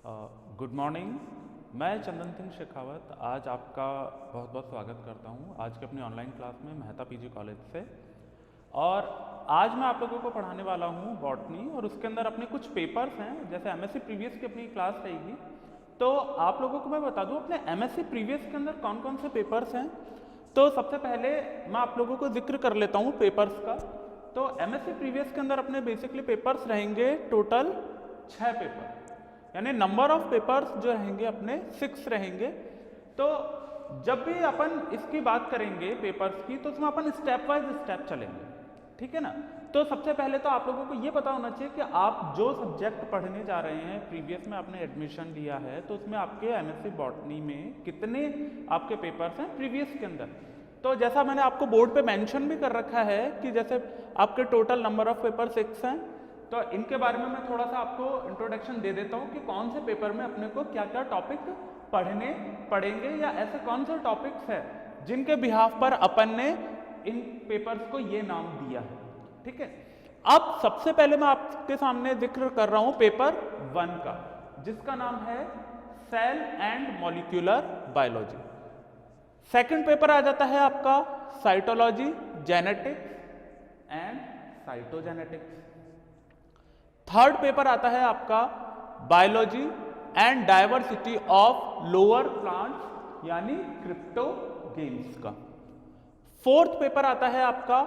Good morning. मैं चंदन सिंह शेखावत आज आपका बहुत बहुत स्वागत करता हूं आज के अपनी ऑनलाइन क्लास में मेहता पीजी कॉलेज से। और आज मैं आप लोगों को पढ़ाने वाला हूं बॉटनी, और उसके अंदर अपने कुछ पेपर्स हैं। जैसे एमएससी प्रीवियस की अपनी क्लास रहेगी, तो आप लोगों को मैं बता दूं अपने एमएससी प्रीवियस के अंदर कौन कौन से पेपर्स हैं। तो सबसे पहले मैं आप लोगों को जिक्र कर लेता हूँ पेपर्स का। तो एमएससी प्रीवियस के अंदर अपने बेसिकली पेपर्स रहेंगे टोटल 6 पेपर, यानी नंबर ऑफ पेपर्स जो रहेंगे अपने 6 रहेंगे। तो जब भी अपन इसकी बात करेंगे पेपर्स की, तो उसमें अपन स्टेप वाइज स्टेप चलेंगे, ठीक है ना। तो सबसे पहले तो आप लोगों को ये पता होना चाहिए कि आप जो सब्जेक्ट पढ़ने जा रहे हैं, प्रीवियस में आपने एडमिशन लिया है, तो उसमें आपके एमएससी बॉटनी में कितने आपके पेपर्स हैं प्रीवियस के अंदर। तो जैसा मैंने आपको बोर्ड पे मेंशन भी कर रखा है कि जैसे आपके टोटल नंबर ऑफ पेपर 6 हैं, तो इनके बारे में मैं थोड़ा सा आपको इंट्रोडक्शन दे देता हूँ कि कौन से पेपर में अपने को क्या क्या टॉपिक पढ़ने पड़ेंगे, या ऐसे कौन से टॉपिक्स है जिनके बिहाफ पर अपन ने इन पेपर्स को ये नाम दिया है, ठीक है। अब सबसे पहले मैं आपके सामने जिक्र कर रहा हूँ पेपर 1 का, जिसका नाम है cell and molecular biology. Second paper आ जाता है आपका cytology, genetics and cytogenetics. Third paper आता है आपका biology and diversity of lower plants, यानी क्रिप्टोगेम्स का। फोर्थ पेपर आता है आपका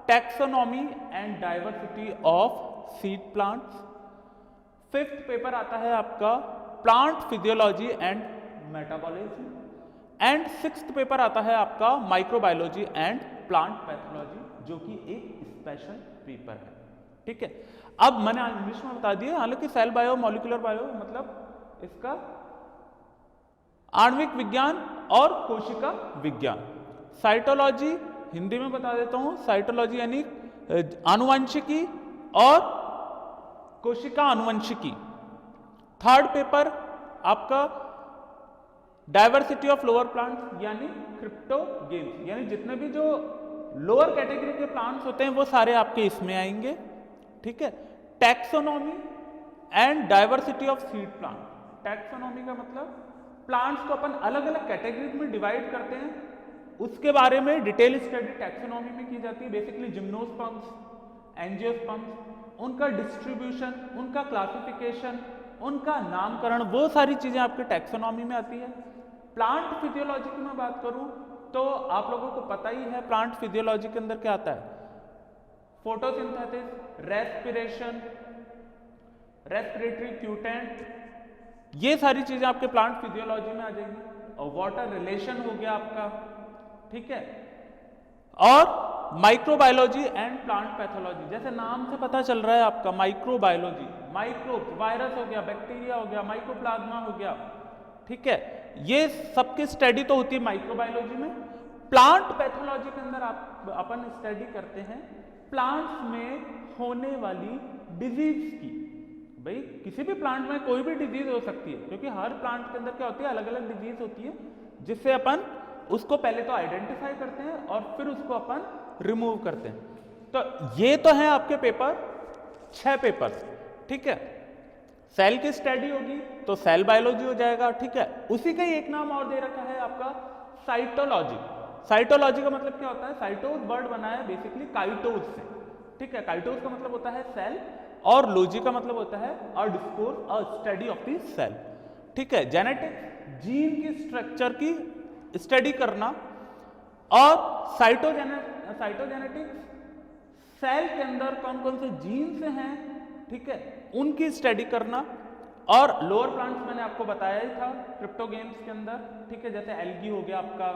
taxonomy and diversity of seed plants. Fifth paper आता है आपका plant physiology and metabolism. And sixth paper आता है आपका माइक्रोबायोलॉजी एंड प्लांट पैथोलॉजी, जो कि एक स्पेशल पेपर है, ठीक है। अब मैंने इंग्लिश में बता दिया, हालांकि सेल बायो मॉलिक्यूलर बायो मतलब इसका आणविक विज्ञान और कोशिका विज्ञान। साइटोलॉजी हिंदी में बता देता हूं, साइटोलॉजी यानी आनुवंशिकी और कोशिका आनुवंशिकी। थर्ड पेपर आपका डायवर्सिटी ऑफ लोअर प्लांट्स, यानी क्रिप्टोगेम्स, यानी जितने भी जो लोअर कैटेगरी के प्लांट्स होते हैं वो सारे आपके इसमें आएंगे, ठीक है। Taxonomy and diversity of seed plant. Taxonomy का मतलब प्लांट्स को अपन अलग अलग कैटेगरीज में डिवाइड करते हैं, उसके बारे में डिटेल स्टडी टैक्सोनॉमी में की जाती है। बेसिकली जिम्नोस्पर्म्स, एंजियोस्पर्म्स, उनका डिस्ट्रीब्यूशन, उनका क्लासिफिकेशन, उनका नामकरण, वो सारी चीजें आपके टैक्सोनॉमी में आती है। प्लांट फिजियोलॉजी की मैं बात करूं तो आप लोगों को पता ही है प्लांट फिजियोलॉजी के अंदर क्या आता है। फोटोसिंथेसिस, रेस्पिरेशन, रेस्पिरेटरी क्यूटेंट, ये सारी चीजें आपके प्लांट फिजियोलॉजी में आ जाएंगी। और वाटर रिलेशन हो गया आपका, ठीक है। और माइक्रोबायोलॉजी एंड प्लांट पैथोलॉजी, जैसे नाम से पता चल रहा है आपका माइक्रोबायोलॉजी, माइक्रो वायरस हो गया, बैक्टीरिया हो गया, माइक्रोप्लाज्मा हो गया, ठीक है। ये सबकी स्टडी तो होती है माइक्रोबायोलॉजी में। प्लांट पैथोलॉजी के अंदर अपन स्टडी करते हैं प्लांट्स में होने वाली डिजीज की। भाई किसी भी प्लांट में कोई भी डिजीज हो सकती है, क्योंकि हर प्लांट के अंदर क्या होती है, अलग अलग डिजीज होती है, जिससे अपन उसको पहले तो आइडेंटिफाई करते हैं और फिर उसको अपन रिमूव करते हैं। तो ये तो है आपके पेपर 6 पेपर, ठीक है। सेल की स्टडी होगी तो सेल बायोलॉजी हो जाएगा, ठीक है। उसी का ही एक नाम और दे रखा है आपका साइटोलॉजी। साइटोलॉजी का मतलब क्या होता है, साइटोज वर्ड बना है बेसिकली काइटोज से, ठीक है। काइटोज का मतलब होता है सेल, और लॉजी का मतलब होता है a discourse, a study of the cell, ठीक है। जेनेटिक्स जीन की स्ट्रक्चर की स्टडी करना, और साइटोजेनेटिक्स सेल के अंदर कौन कौन से जीन्स हैं, ठीक है, उनकी स्टडी करना। और लोअर प्लांट्स मैंने आपको बताया ही था क्रिप्टोगेम्स के अंदर, ठीक है, जैसे एल्गी हो गया आपका,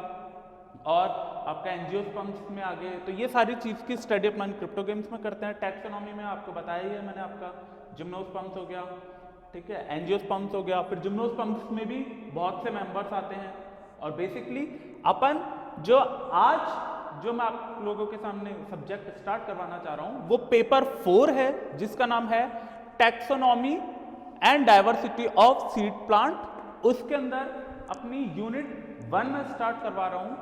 और आपका एंजियोस्पर्म्स में आ गए। तो ये सारी चीज की स्टडी अपन क्रिप्टोगेम्स में करते हैं। टैक्सोनॉमी में आपको बताया ही है मैंने, आपका जिम्नोस्पर्म्स हो गया, ठीक है, एंजियोस्पर्म्स हो गया, फिर जिम्नोस्पर्म्स में भी बहुत से मेंबर्स आते हैं। और बेसिकली अपन जो आज जो मैं आप लोगों के सामने सब्जेक्ट स्टार्ट करवाना चाह रहा हूं वो पेपर 4 है, जिसका नाम है taxonomy and diversity of seed plant. उसके अंदर अपनी यूनिट 1 में स्टार्ट करवा रहा हूं,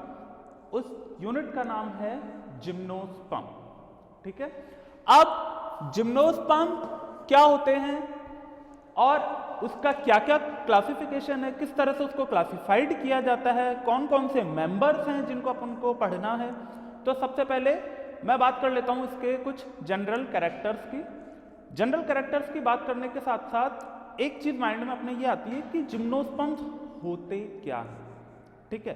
उस यूनिट का नाम है जिम्नोस्पर्म, ठीक है। अब जिम्नोस्पर्म क्या होते हैं और उसका क्या क्या क्लासिफिकेशन है, किस तरह से उसको क्लासिफाइड किया जाता है, कौन कौन से मेंबर्स हैं जिनको अपन को पढ़ना है। तो सबसे पहले मैं बात कर लेता हूं इसके कुछ जनरल कैरेक्टर्स की। जनरल कैरेक्टर्स की बात करने के साथ साथ एक चीज माइंड में अपने ये आती है कि जिम्नोस्पर्म्स होते क्या है। ठीक है,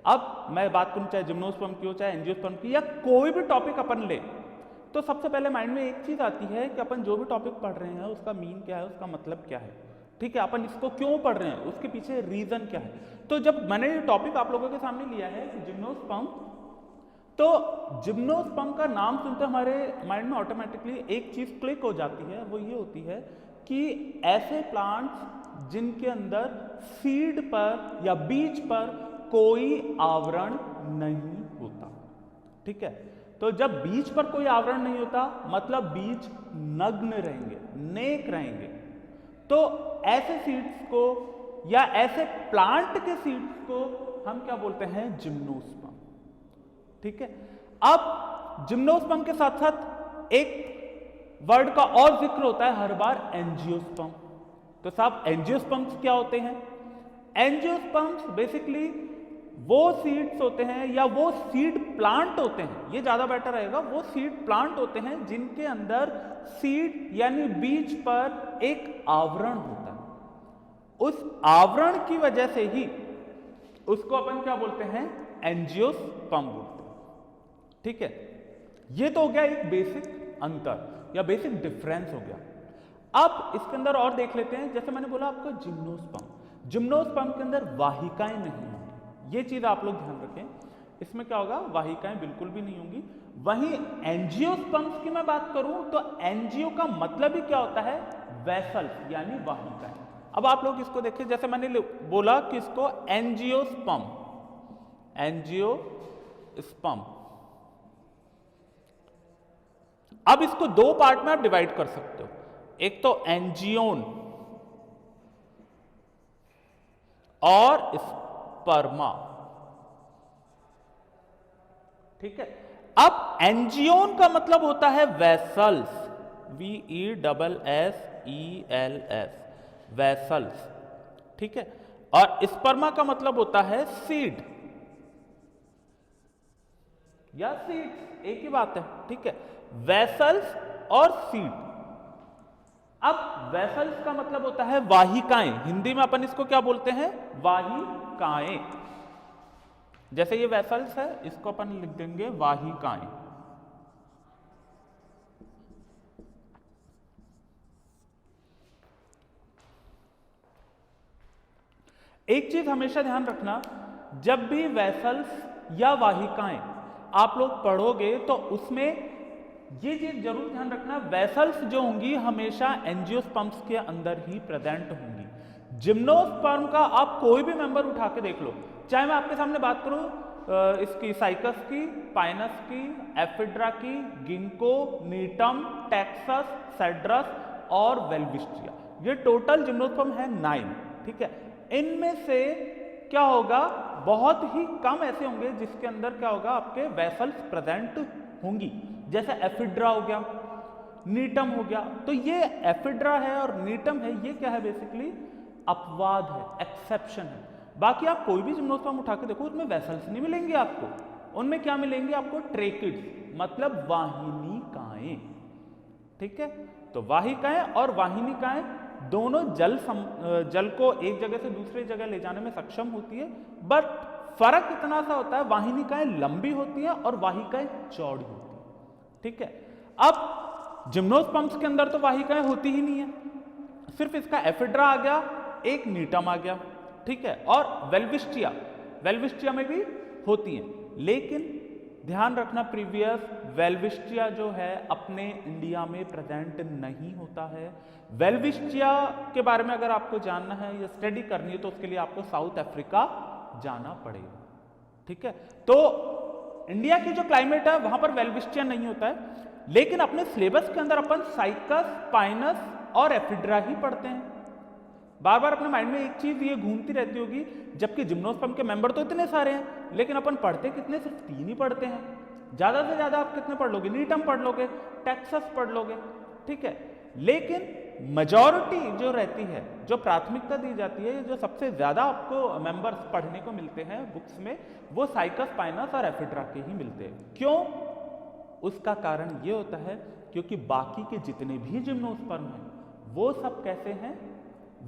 अब मैं बात करूं चाहे जिम्नोस्पर्म की हो चाहे एंजियोस्पर्म की या कोई भी टॉपिक अपन ले, तो सबसे पहले माइंड में एक चीज आती है कि अपन जो भी टॉपिक पढ़ रहे हैं उसका मीन क्या है, उसका मतलब क्या है। ठीक है, अपन इसको क्यों पढ़ रहे हैं, उसके पीछे रीजन क्या है। तो जब मैंने ये टॉपिक आप लोगों के सामने लिया है कि जिम्नोस्पर्म, तो जिम्नोस्पर्म का नाम सुनते हमारे माइंड में ऑटोमेटिकली एक चीज क्लिक हो जाती है, वो ये होती है कि ऐसे प्लांट्स जिनके अंदर सीड पर या बीज पर कोई आवरण नहीं होता। ठीक है, तो जब बीज पर कोई आवरण नहीं होता मतलब बीज नग्न रहेंगे, नेक रहेंगे। तो ऐसे सीड्स को या ऐसे प्लांट के सीड्स को हम क्या बोलते हैं, जिम्नोस्पर्म। ठीक है, अब जिम्नोस्पर्म के साथ साथ एक वर्ड का और जिक्र होता है हर बार, एंजियोस्पर्म। तो साहब एंजियोस्पर्म्स क्या होते हैं? एंजियोस्पर्म्स बेसिकली वो सीड्स होते हैं या वो सीड प्लांट होते हैं, ये ज्यादा बेटर रहेगा, वो सीड प्लांट होते हैं जिनके अंदर सीड यानी बीज पर एक आवरण होता है। उस आवरण की वजह से ही उसको अपन क्या बोलते हैं, एंजियोस्पर्म बोलते हैं। ठीक है, ये तो हो गया एक बेसिक अंतर या बेसिक डिफरेंस हो गया। अब इसके अंदर और देख लेते हैं, जैसे मैंने बोला आपका जिम्नोस्पर्म, जिम्नोस्पर्म के अंदर वाहिकाएं नहीं होंगी, ये चीज आप लोग ध्यान रखें। इसमें क्या होगा, वाहिकाएं बिल्कुल भी नहीं होंगी। वहीं एंजियोस्पर्म्स की मैं बात करूं तो एंजियो का मतलब ही क्या होता है, वेसल यानी वाहिकाएं। अब आप लोग इसको देखिए, जैसे मैंने बोला कि इसको एंजियोस्पर्म, एंजियोस्पर्म, अब इसको दो पार्ट में आप डिवाइड कर सकते हो, एक तो एंजियोन और स्पर्मा। ठीक है, अब एंजियोन का मतलब होता है वेसल्स, VESSELS, वेसल्स। ठीक है, और स्पर्मा का मतलब होता है सीड या सीड्स, एक ही बात है। ठीक है, वेसल्स और सीड। अब वेसल्स का मतलब होता है वाहिकाएं, हिंदी में अपन इसको क्या बोलते हैं, वाहिकाएं। जैसे ये वेसल्स है, इसको अपन लिख देंगे वाहिकाएं। एक चीज हमेशा ध्यान रखना, जब भी वेसल्स या वाहिकाएं आप लोग पढ़ोगे तो उसमें ये चीज जरूर ध्यान रखना, वेसल्स जो होंगी हमेशा एंजियोस्पर्म्स के अंदर ही प्रेजेंट होंगी। जिम्नोस्पर्म का आप कोई भी मेंबर उठा के देख लो, चाहे मैं आपके सामने बात करूं इसकी साइकस की, पाइनस की, एफिड्रा की, गिंको, नीटम, टेक्सस, सेड्रस और वेल्विस्ट्रिया, ये टोटल जिम्नोस्पर्म है 9। ठीक है, इनमें से क्या होगा, बहुत ही कम ऐसे होंगे जिसके अंदर क्या होगा, आपके वेसल्स प्रेजेंट होंगी। जैसे एफिड्रा हो गया, नीटम हो गया। तो ये एफिड्रा है और नीटम है, ये क्या है, बेसिकली अपवाद है, एक्सेप्शन है। बाकी आप कोई भी जिम्नोस्पर्म उठा के देखो, उसमें वेसल्स नहीं मिलेंगे आपको, उनमें क्या मिलेंगे आपको, ट्रेकिड्स, मतलब वाहिनिकाएं। ठीक है, तो वाहिकाएं और वाहिनिकाएं दोनों जल को एक जगह से दूसरी जगह ले जाने में सक्षम होती है, बट फर्क इतना सा होता है, वाहिनिकाएं लंबी होती है और वाहिकाएं चौड़ी होती है। ठीक है, अब जिम्नोस्पर्म्स के अंदर तो वाहिकाएं होती ही नहीं है, सिर्फ इसका एफिड्रा आ गया, एक नीटम आ गया। ठीक है, और वेल्विस्ट्रिया, वेल्विस्ट्रिया में भी होती है, लेकिन ध्यान रखना प्रीवियस, वेल्विस्ट्रिया जो है अपने इंडिया में प्रेजेंट नहीं होता है। वेल्विस्ट्रिया के बारे में अगर आपको जानना है या स्टडी करनी है तो उसके लिए आपको साउथ अफ्रीका जाना पड़ेगा। ठीक है, तो इंडिया की जो क्लाइमेट है वहां पर वेल्विस्ट्रिया नहीं होता है, लेकिन अपने सिलेबस के अंदर अपन साइकस, पाइनस और एफिड्रा ही पढ़ते हैं। बार बार अपने माइंड में एक चीज ये घूमती रहती होगी, जबकि जिम्नोस्पर्म के मेंबर तो इतने सारे हैं, लेकिन अपन पढ़ते कितने, सिर्फ 3 ही पढ़ते हैं। ज्यादा से ज्यादा आप कितने पढ़ लोगे, नीटम पढ़ लोगे, टेक्सस पढ़ लोगे। ठीक है, लेकिन मेजॉरिटी जो रहती है, जो प्राथमिकता दी जाती है, जो सबसे ज्यादा आपको मेंबर्स पढ़ने को मिलते हैं बुक्स में, वो साइकस, पाइनस और एफिड्रा के ही मिलते हैं। क्यों? उसका कारण ये होता है क्योंकि बाकी के जितने भी जिम्नोस्पर्म हैं वो सब कैसे हैं?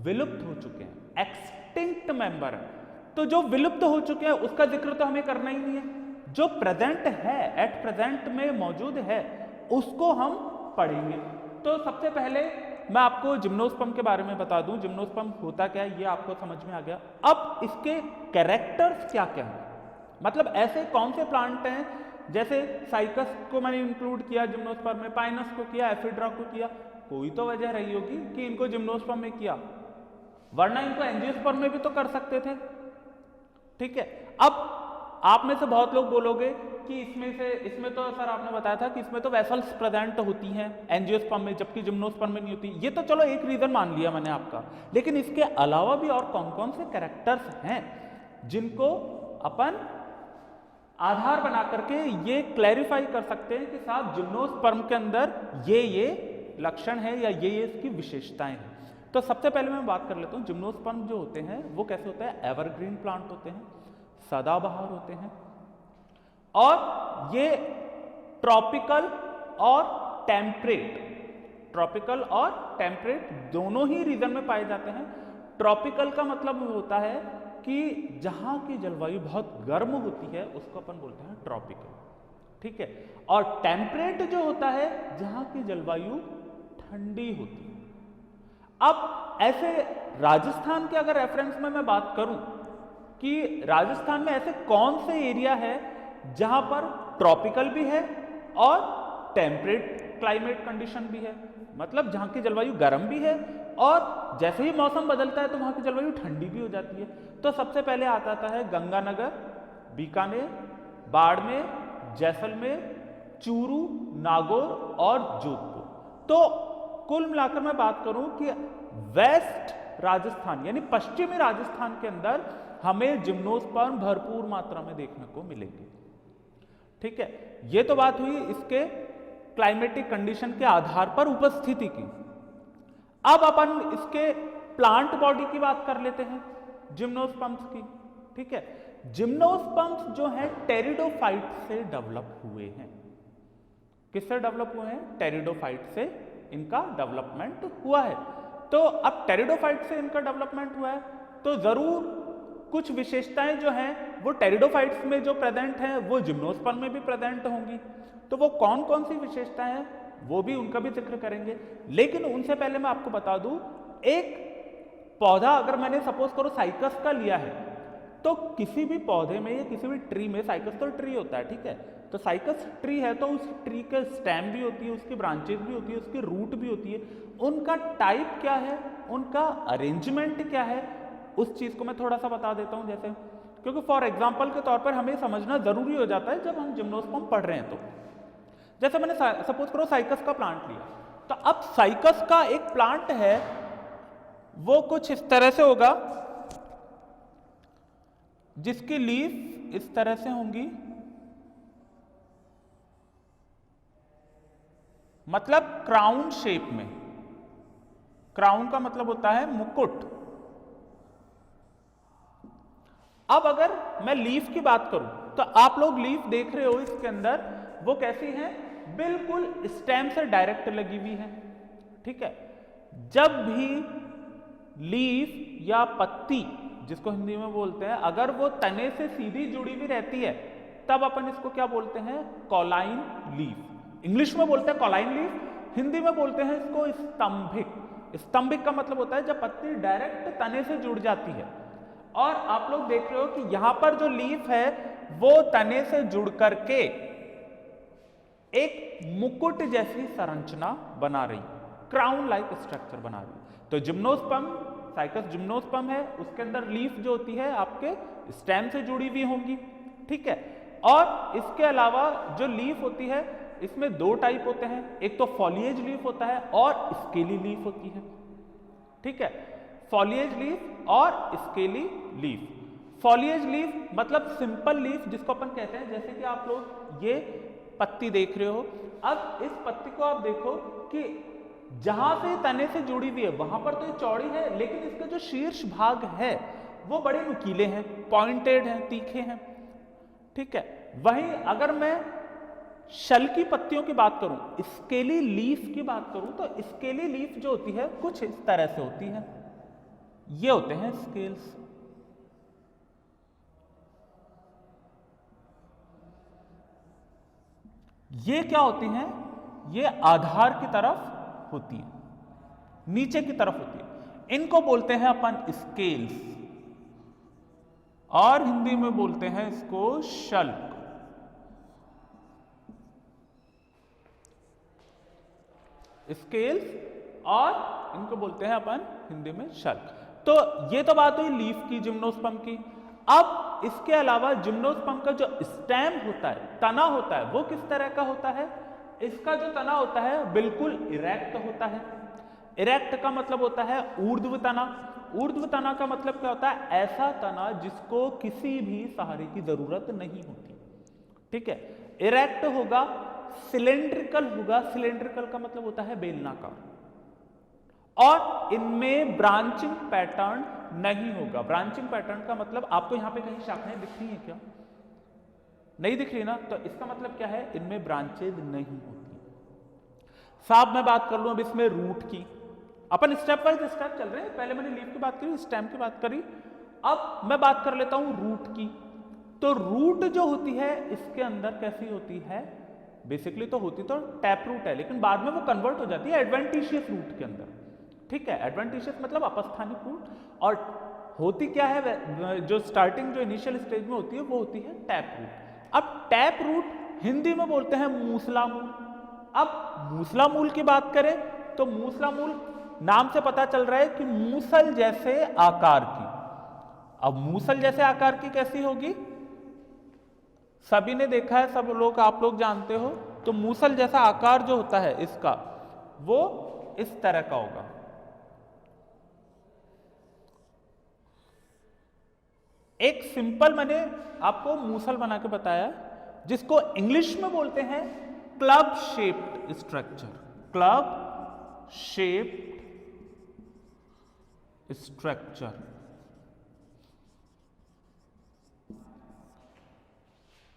विलुप्त हो चुके हैं, एक्सटिंक्ट मेंबर है। तो जो विलुप्त हो चुके हैं उसका जिक्र तो हमें करना ही नहीं है। जो प्रेजेंट है, एट प्रेजेंट में मौजूद है, उसको हम पढ़ेंगे। तो सबसे पहले मैं आपको जिम्नोस्पर्म के बारे में बता दूं। जिम्नोस्पर्म होता क्या है ये आपको समझ में आ गया। अब इसके कैरेक्टर्स क्या क्या हैं, मतलब ऐसे कौन से प्लांट हैं, जैसे साइकस को मैंने इंक्लूड किया जिम्नोस्पर्म में, पाइनस को किया, एफिड्रा को किया। कोई तो वजह रही होगी कि इनको जिम्नोस्पर्म में किया, वरना इनको एंजियोस्पर्म में भी तो कर सकते थे। ठीक है। अब आप में से बहुत लोग बोलोगे कि इसमें तो सर आपने बताया था कि इसमें तो वेसल्स प्रेजेंट होती हैं एंजियोस्पर्म में, जबकि जिम्नोस्पर्म में नहीं होती। ये तो चलो एक रीजन मान लिया मैंने आपका, लेकिन इसके अलावा भी और कौन कौन से कैरेक्टर्स हैं जिनको अपन आधार बना करके ये क्लैरिफाई कर सकते हैं कि साहब जिम्नोस्पर्म के अंदर ये लक्षण है या ये इसकी विशेषताएं हैं। तो सबसे पहले मैं बात कर लेता हूं, जिम्नोस्पर्म जो होते हैं वो कैसे होते हैं? एवरग्रीन प्लांट होते हैं, सदाबहार होते हैं, और ये ट्रॉपिकल और टेम्परेट दोनों ही रीजन में पाए जाते हैं। ट्रॉपिकल का मतलब होता है कि जहां की जलवायु बहुत गर्म होती है उसको अपन बोलते हैं ट्रॉपिकल। ठीक है। और टेम्परेट जो होता है जहां की जलवायु ठंडी होती है। अब ऐसे राजस्थान के अगर रेफरेंस में मैं बात करूं कि राजस्थान में ऐसे कौन से एरिया है जहां पर ट्रॉपिकल भी है और टेम्परेट क्लाइमेट कंडीशन भी है, मतलब जहां की जलवायु गर्म भी है और जैसे ही मौसम बदलता है तो वहां की जलवायु ठंडी भी हो जाती है। तो सबसे पहले आता है गंगानगर, बीकानेर, बाड़मेर, जैसलमेर, चूरू, नागौर और जोधपुर। तो कुल मिलाकर मैं बात करूं कि वेस्ट राजस्थान यानी पश्चिमी राजस्थान के अंदर हमें जिम्नोस्पर्म भरपूर मात्रा में देखने को मिलेंगे। ठीक है। यह तो बात हुई इसके क्लाइमेटिक कंडीशन के आधार पर उपस्थिति की। अब अपन इसके प्लांट बॉडी की बात कर लेते हैं जिम्नोस्पर्म्स की। ठीक है। जिम्नोस्पर्म्स जो है टेरिडोफाइट से डेवलप हुए हैं। किससे डेवलप हुए हैं? टेरिडोफाइट से इनका डेवलपमेंट हुआ है। तो अब टेरिडोफाइट से इनका डेवलपमेंट हुआ है तो जरूर कुछ विशेषताएं जो हैं वो टेरिडोफाइट्स में जो प्रेजेंट हैं वो जिम्नोस्पर्म में भी प्रेजेंट होंगी। तो वो कौन कौन सी विशेषताएं हैं वो भी उनका भी जिक्र करेंगे। लेकिन उनसे पहले मैं आपको बता दूं, एक पौधा अगर मैंने सपोज करो साइकस का लिया है, तो किसी भी पौधे में या किसी भी ट्री में, साइकस तो ट्री होता है, ठीक है, तो साइकस ट्री है तो उस ट्री के स्टेम भी होती है, उसकी ब्रांचेस भी होती है, उसकी रूट भी होती है। उनका टाइप क्या है, उनका अरेंजमेंट क्या है, उस चीज को मैं थोड़ा सा बता देता हूं। जैसे क्योंकि फॉर एग्जाम्पल के तौर पर हमें समझना जरूरी हो जाता है जब हम जिम्नोस्पर्म पढ़ रहे हैं। तो जैसे मैंने सपोज करो साइकस का प्लांट लिया, तो अब साइकस का एक प्लांट है वो कुछ इस तरह से होगा, जिसकी लीफ इस तरह से होंगी, मतलब क्राउन शेप में। क्राउन का मतलब होता है मुकुट। अब अगर मैं लीफ की बात करूं तो आप लोग लीफ देख रहे हो इसके अंदर, वो कैसी है? बिल्कुल स्टेम से डायरेक्ट लगी हुई है। ठीक है। जब भी लीफ या पत्ती, जिसको हिंदी में बोलते हैं, अगर वो तने से सीधी जुड़ी हुई रहती है तब अपन इसको क्या बोलते हैं? कॉलाइन लीफ। इंग्लिश में बोलते हैं कॉलाइन लीफ, हिंदी में बोलते हैं इसको स्तंभिक। स्तंभिक का मतलब होता है जब पत्ती डायरेक्ट तने से जुड़ जाती है। और आप लोग देख रहे हो कि यहां पर जो लीफ है वो तने से जुड़ करके एक मुकुट जैसी संरचना बना रही, क्राउन लाइक स्ट्रक्चर बना रही। तो जिम्नोस्पर्म, साइकस जिम्नोस्पर्म है, उसके अंदर लीफ जो होती है आपके स्टेम से जुड़ी हुई होंगी। ठीक है। और इसके अलावा जो लीफ होती है इसमें दो टाइप होते हैं, एक तो फॉलिएज लीफ होता है और स्केली लीफ होती है। ठीक है। फॉलिएज लीफ और स्केली लीफ। फॉलिएज लीफ मतलब सिंपल लीफ जिसको अपन कहते हैं, जैसे कि आप लोग ये पत्ती देख रहे हो। अब इस पत्ती को आप देखो कि जहां से तने से जुड़ी हुई है वहां पर तो ये चौड़ी है, लेकिन इसका जो शीर्ष भाग है वो बड़े नुकीले हैं, पॉइंटेड हैं, तीखे हैं। ठीक है, वहीं अगर मैं शल की पत्तियों की बात करूं, स्केली लीफ की बात करूं, तो स्केली लीफ जो होती है कुछ इस तरह से होती है। ये होते हैं स्केल्स। ये क्या होती हैं? ये आधार की तरफ होती है, नीचे की तरफ होती है। इनको बोलते हैं अपन स्केल्स, और हिंदी में बोलते हैं इसको शल्क। स्केल्स और इनको बोलते हैं अपन हिंदी में शल्क। तो ये तो बात हुई लीफ की, जिम्नोस्पर्म की। अब इसके अलावा जिम्नोस्पर्म का जो स्टेम होता है, तना होता है, वो किस तरह का होता है? इसका जो तना होता है बिल्कुल इरेक्ट होता है। इरेक्ट का मतलब होता है ऊर्ध्व तना। ऊर्ध्व तना का मतलब क्या होता है? ऐसा तना जिसको किसी भी सहारे की जरूरत नहीं होती। ठीक है, इरेक्ट होगा, सिलेंड्रिकल होगा। सिलेंड्रिकल का मतलब होता है बेलनाकार, और इनमें ब्रांचिंग पैटर्न नहीं होगा। ब्रांचिंग पैटर्न का मतलब आपको यहां पे कहीं शाखाएं दिख रही हैं क्या? नहीं दिख रही ना, तो इसका मतलब क्या है? इनमें ब्रांचेज नहीं होती। साहब मैं बात कर लूं अब इसमें रूट की। अपन स्टेप वाइज स्टेप चल रहे हैं, पहले मैंने लीफ की बात करी, स्टेम की बात करी, अब मैं बात कर लेता हूं रूट की। तो रूट जो होती है इसके अंदर कैसी होती है? बेसिकली तो होती तो टैप रूट है, लेकिन बाद में वो कन्वर्ट हो जाती है एडवेंटिशियस रूट के अंदर। ठीक है, एडवेंटिशियस मतलब अपस्थानिक रूट, और होती क्या है? जो स्टार्टिंग जो इनिशियल स्टेज में होती है वो होती है टैप रूट। अब टैप रूट हिंदी में बोलते हैं मूसला मूल। अब मूसला मूल की बात करें तो मूसला मूल नाम से पता चल रहा है कि मूसल जैसे आकार की। अब मूसल जैसे आकार की कैसी होगी? सभी ने देखा है, सब लोग, आप लोग जानते हो। तो मूसल जैसा आकार जो होता है इसका, वो इस तरह का होगा। एक सिंपल मैंने आपको मूसल बना के बताया, जिसको इंग्लिश में बोलते हैं club shaped structure. Club shaped structure.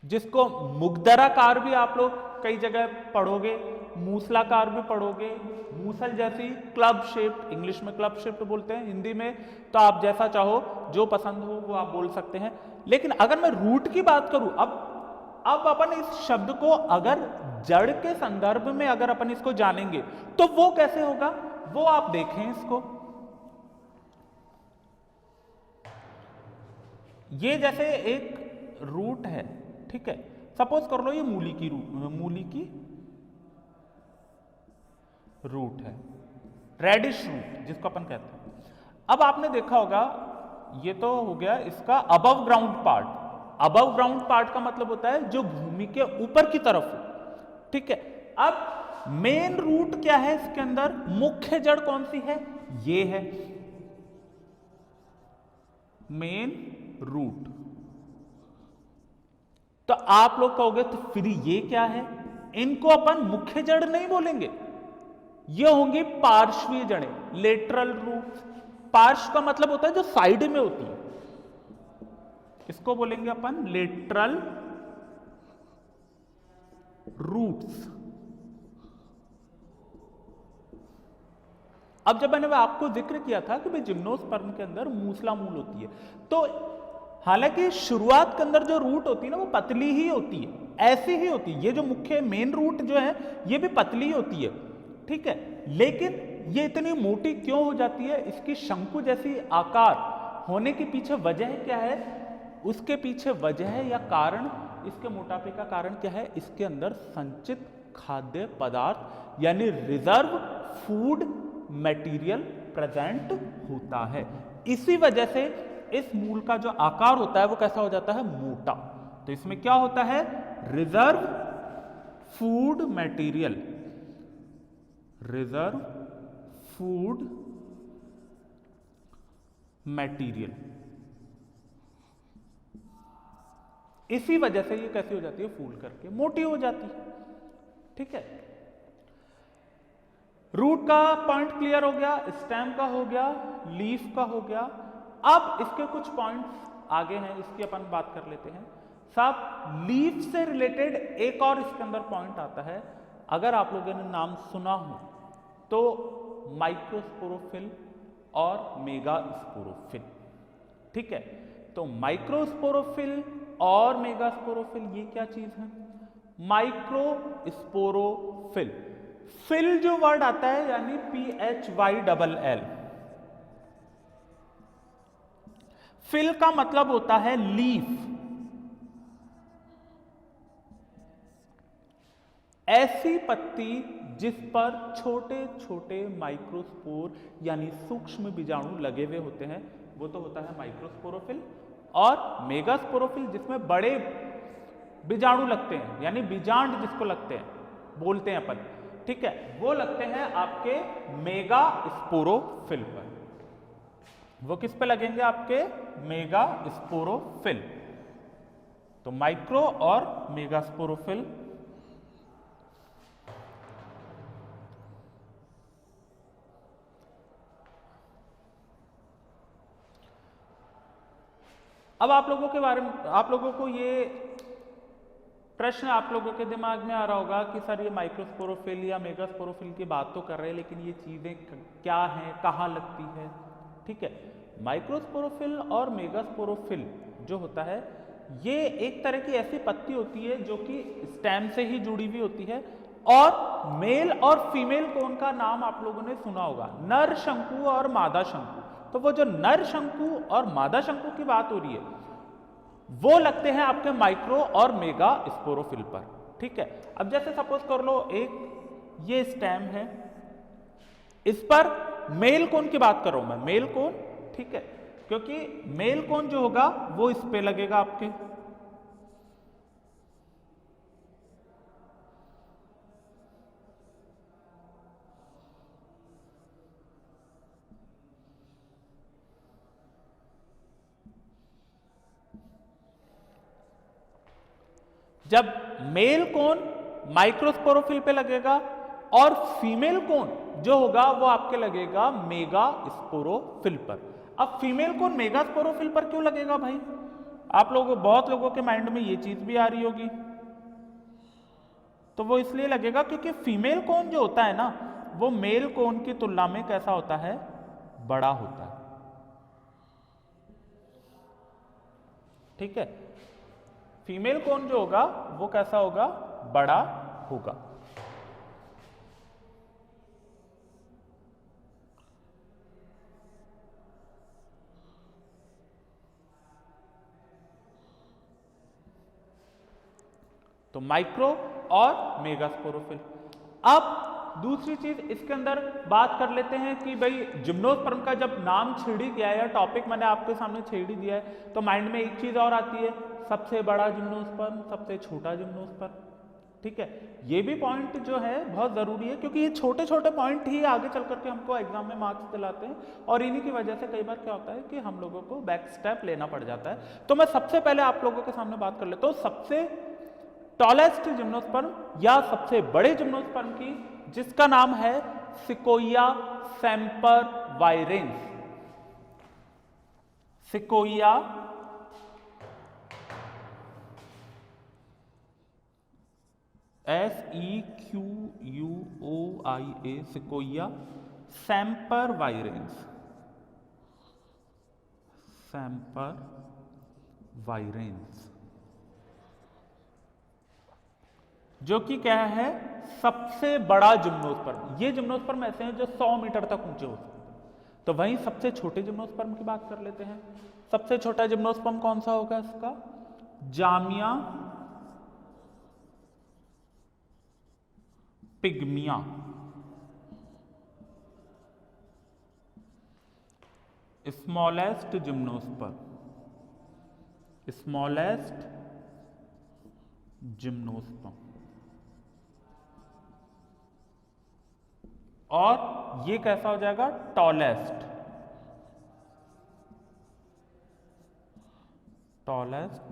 जिसको मुग्दराकार भी आप लोग कई जगह पढ़ोगे, मूसलाकार भी पढ़ोगे। मूसल जैसी क्लब शेप्ड, इंग्लिश में क्लब शेप्ड बोलते हैं, हिंदी में तो आप जैसा चाहो, जो पसंद हो वो आप बोल सकते हैं। लेकिन अगर मैं रूट की बात करूं, अब अपन इस शब्द को अगर जड़ के संदर्भ में अगर अपन इसको जानेंगे तो वो कैसे होगा, वो आप देखें इसको। ये जैसे एक रूट है, ठीक है, सपोज कर लो ये मूली की रूट है, रेडिश रूट जिसको अपन कहते हैं। अब आपने देखा होगा, ये तो हो गया इसका above ground part. Above ground part का मतलब होता है जो भूमि के ऊपर की तरफ हो। ठीक है, अब मेन रूट क्या है इसके अंदर? मुख्य जड़ कौन सी है? ये है मेन रूट। तो आप लोग कहोगे तो फिर ये क्या है? इनको अपन मुख्य जड़ नहीं बोलेंगे, ये होंगी पार्श्वीय जड़ें, लेटरल रूट। पार्श्व का मतलब होता है जो साइड में होती है, इसको बोलेंगे अपन लेटरल रूट्स। अब जब मैंने आपको जिक्र किया था कि भाई जिम्नोस्पर्म के अंदर मूसला मूल होती है, तो हालांकि शुरुआत के अंदर जो रूट होती है ना वो पतली ही होती है, ऐसी ही होती है। ये जो मुख्य मेन रूट जो है ये भी पतली होती है, ठीक है, लेकिन ये इतनी मोटी क्यों हो जाती है? इसकी शंकु जैसी आकार होने के पीछे वजह क्या है? उसके पीछे वजह या कारण, इसके मोटापे का कारण क्या है? इसके अंदर संचित खाद्य पदार्थ यानी रिजर्व फूड मटेरियल प्रेजेंट होता है। इसी वजह से इस मूल का जो आकार होता है वो कैसा हो जाता है? मोटा। तो इसमें क्या होता है? Reserve food material, reserve food material. इसी वजह से ये कैसी हो जाती है? फूल करके मोटी हो जाती है। ठीक है, रूट का पॉइंट क्लियर हो गया, स्टेम का हो गया, लीफ का हो गया। अब इसके कुछ पॉइंट्स आगे हैं, इसकी अपन बात कर लेते हैं। साहब लीफ से रिलेटेड एक और इसके अंदर पॉइंट आता है, अगर आप लोगों ने नाम सुना हो तो माइक्रोस्पोरोफिल और मेगास्पोरोफिल। ठीक है, तो माइक्रोस्पोरोफिल और मेगास्पोरोफिल ये क्या चीज है? माइक्रोस्पोरोफिल, फिल जो वर्ड आता है यानी PHYLL, फिल का मतलब होता है लीफ। ऐसी पत्ती जिस पर छोटे छोटे माइक्रोस्पोर यानी सूक्ष्म बीजाणु लगे हुए होते हैं, वो तो होता है माइक्रोस्पोरोफिल। और मेगास्पोरोफिल जिसमें बड़े बीजाणु लगते हैं, यानी बीजांड जिसको लगते हैं बोलते हैं अपन, ठीक है, वो लगते हैं आपके मेगास्पोरोफिल पर। वो किस पे लगेंगे? आपके मेगास्पोरोफिल। तो माइक्रो और मेगास्पोरोफिल। अब आप लोगों के बारे में, आप लोगों को ये प्रश्न आप लोगों के दिमाग में आ रहा होगा कि सर ये माइक्रोस्पोरोफिल या मेगास्पोरोफिल की बात तो कर रहे हैं, लेकिन ये चीजें क्या हैं, कहाँ लगती है? ठीक है, माइक्रोस्पोरोफिल और मेगास्पोरोफिल जो होता है ये एक तरह की ऐसी पत्ती होती है जो कि स्टेम से ही जुड़ी हुई होती है। और मेल और फीमेल कोन का नाम आप लोगों ने सुना होगा, नर शंकु और मादा शंकु। तो वो जो नर शंकु और मादा शंकु की बात हो रही है वो लगते हैं आपके माइक्रो और मेगा स्पोरोफिल पर। ठीक है, अब जैसे सपोज कर लो एक ये स्टेम है, इस पर मेल कोन की बात कर रहा हूं मैं, मेल कोन। ठीक है, क्योंकि मेल कोन जो होगा वो इस पे लगेगा आपके। जब मेल कोन माइक्रोस्पोरोफिल पे लगेगा और फीमेल कोन जो होगा वो आपके लगेगा मेगा स्पोरोफिल पर। अब फीमेल कोन मेगा स्पोरोफिल पर क्यों लगेगा भाई? आप लोगों, बहुत लोगों के माइंड में ये चीज भी आ रही होगी। तो वो इसलिए लगेगा क्योंकि फीमेल कोन जो होता है ना वो मेल कोन की तुलना में कैसा होता है? बड़ा होता है। ठीक है, फीमेल कोन जो होगा वो कैसा होगा? बड़ा होगा। तो माइक्रो और मेगास्पोरोफिल। अब दूसरी चीज इसके अंदर बात कर लेते हैं कि भाई जिम्नोस्पर्म का जब नाम छेड़ ही दिया है या टॉपिक मैंने आपके सामने छेड़ ही दिया है तो माइंड में एक चीज और आती है, सबसे बड़ा जिम्नोस्पर्म, सबसे छोटा जिम्नोस्पर्म। ठीक है, ये भी पॉइंट जो है बहुत जरूरी है क्योंकि ये छोटे छोटे पॉइंट ही आगे चल करके हमको एग्जाम में मार्क्स दिलाते हैं और इन्हीं की वजह से कई बार क्या होता है कि हम लोगों को बैक स्टेप लेना पड़ जाता है। तो मैं सबसे पहले आप लोगों के सामने बात कर लेता हूं सबसे टॉलेस्ट जिम्नोस्पर्म या सबसे बड़े जिम्नोस्पर्म की, जिसका नाम है sequoia sempervirens. Sequoia SEQUOIA, sequoia sempervirens. Sempervirens जो कि क्या है? सबसे बड़ा जिम्नोस्पर्म। ये जिम्नोस्पर्म ऐसे हैं जो 100 मीटर तक ऊंचे हो सकते हैं। तो वहीं सबसे छोटे जिम्नोस्पर्म की बात कर लेते हैं। सबसे छोटा जिम्नोस्पर्म कौन सा होगा इसका? Jamia पिग्मिया। Smallest gymnosperm, smallest gymnosperm. और ये कैसा हो जाएगा? Tallest, tallest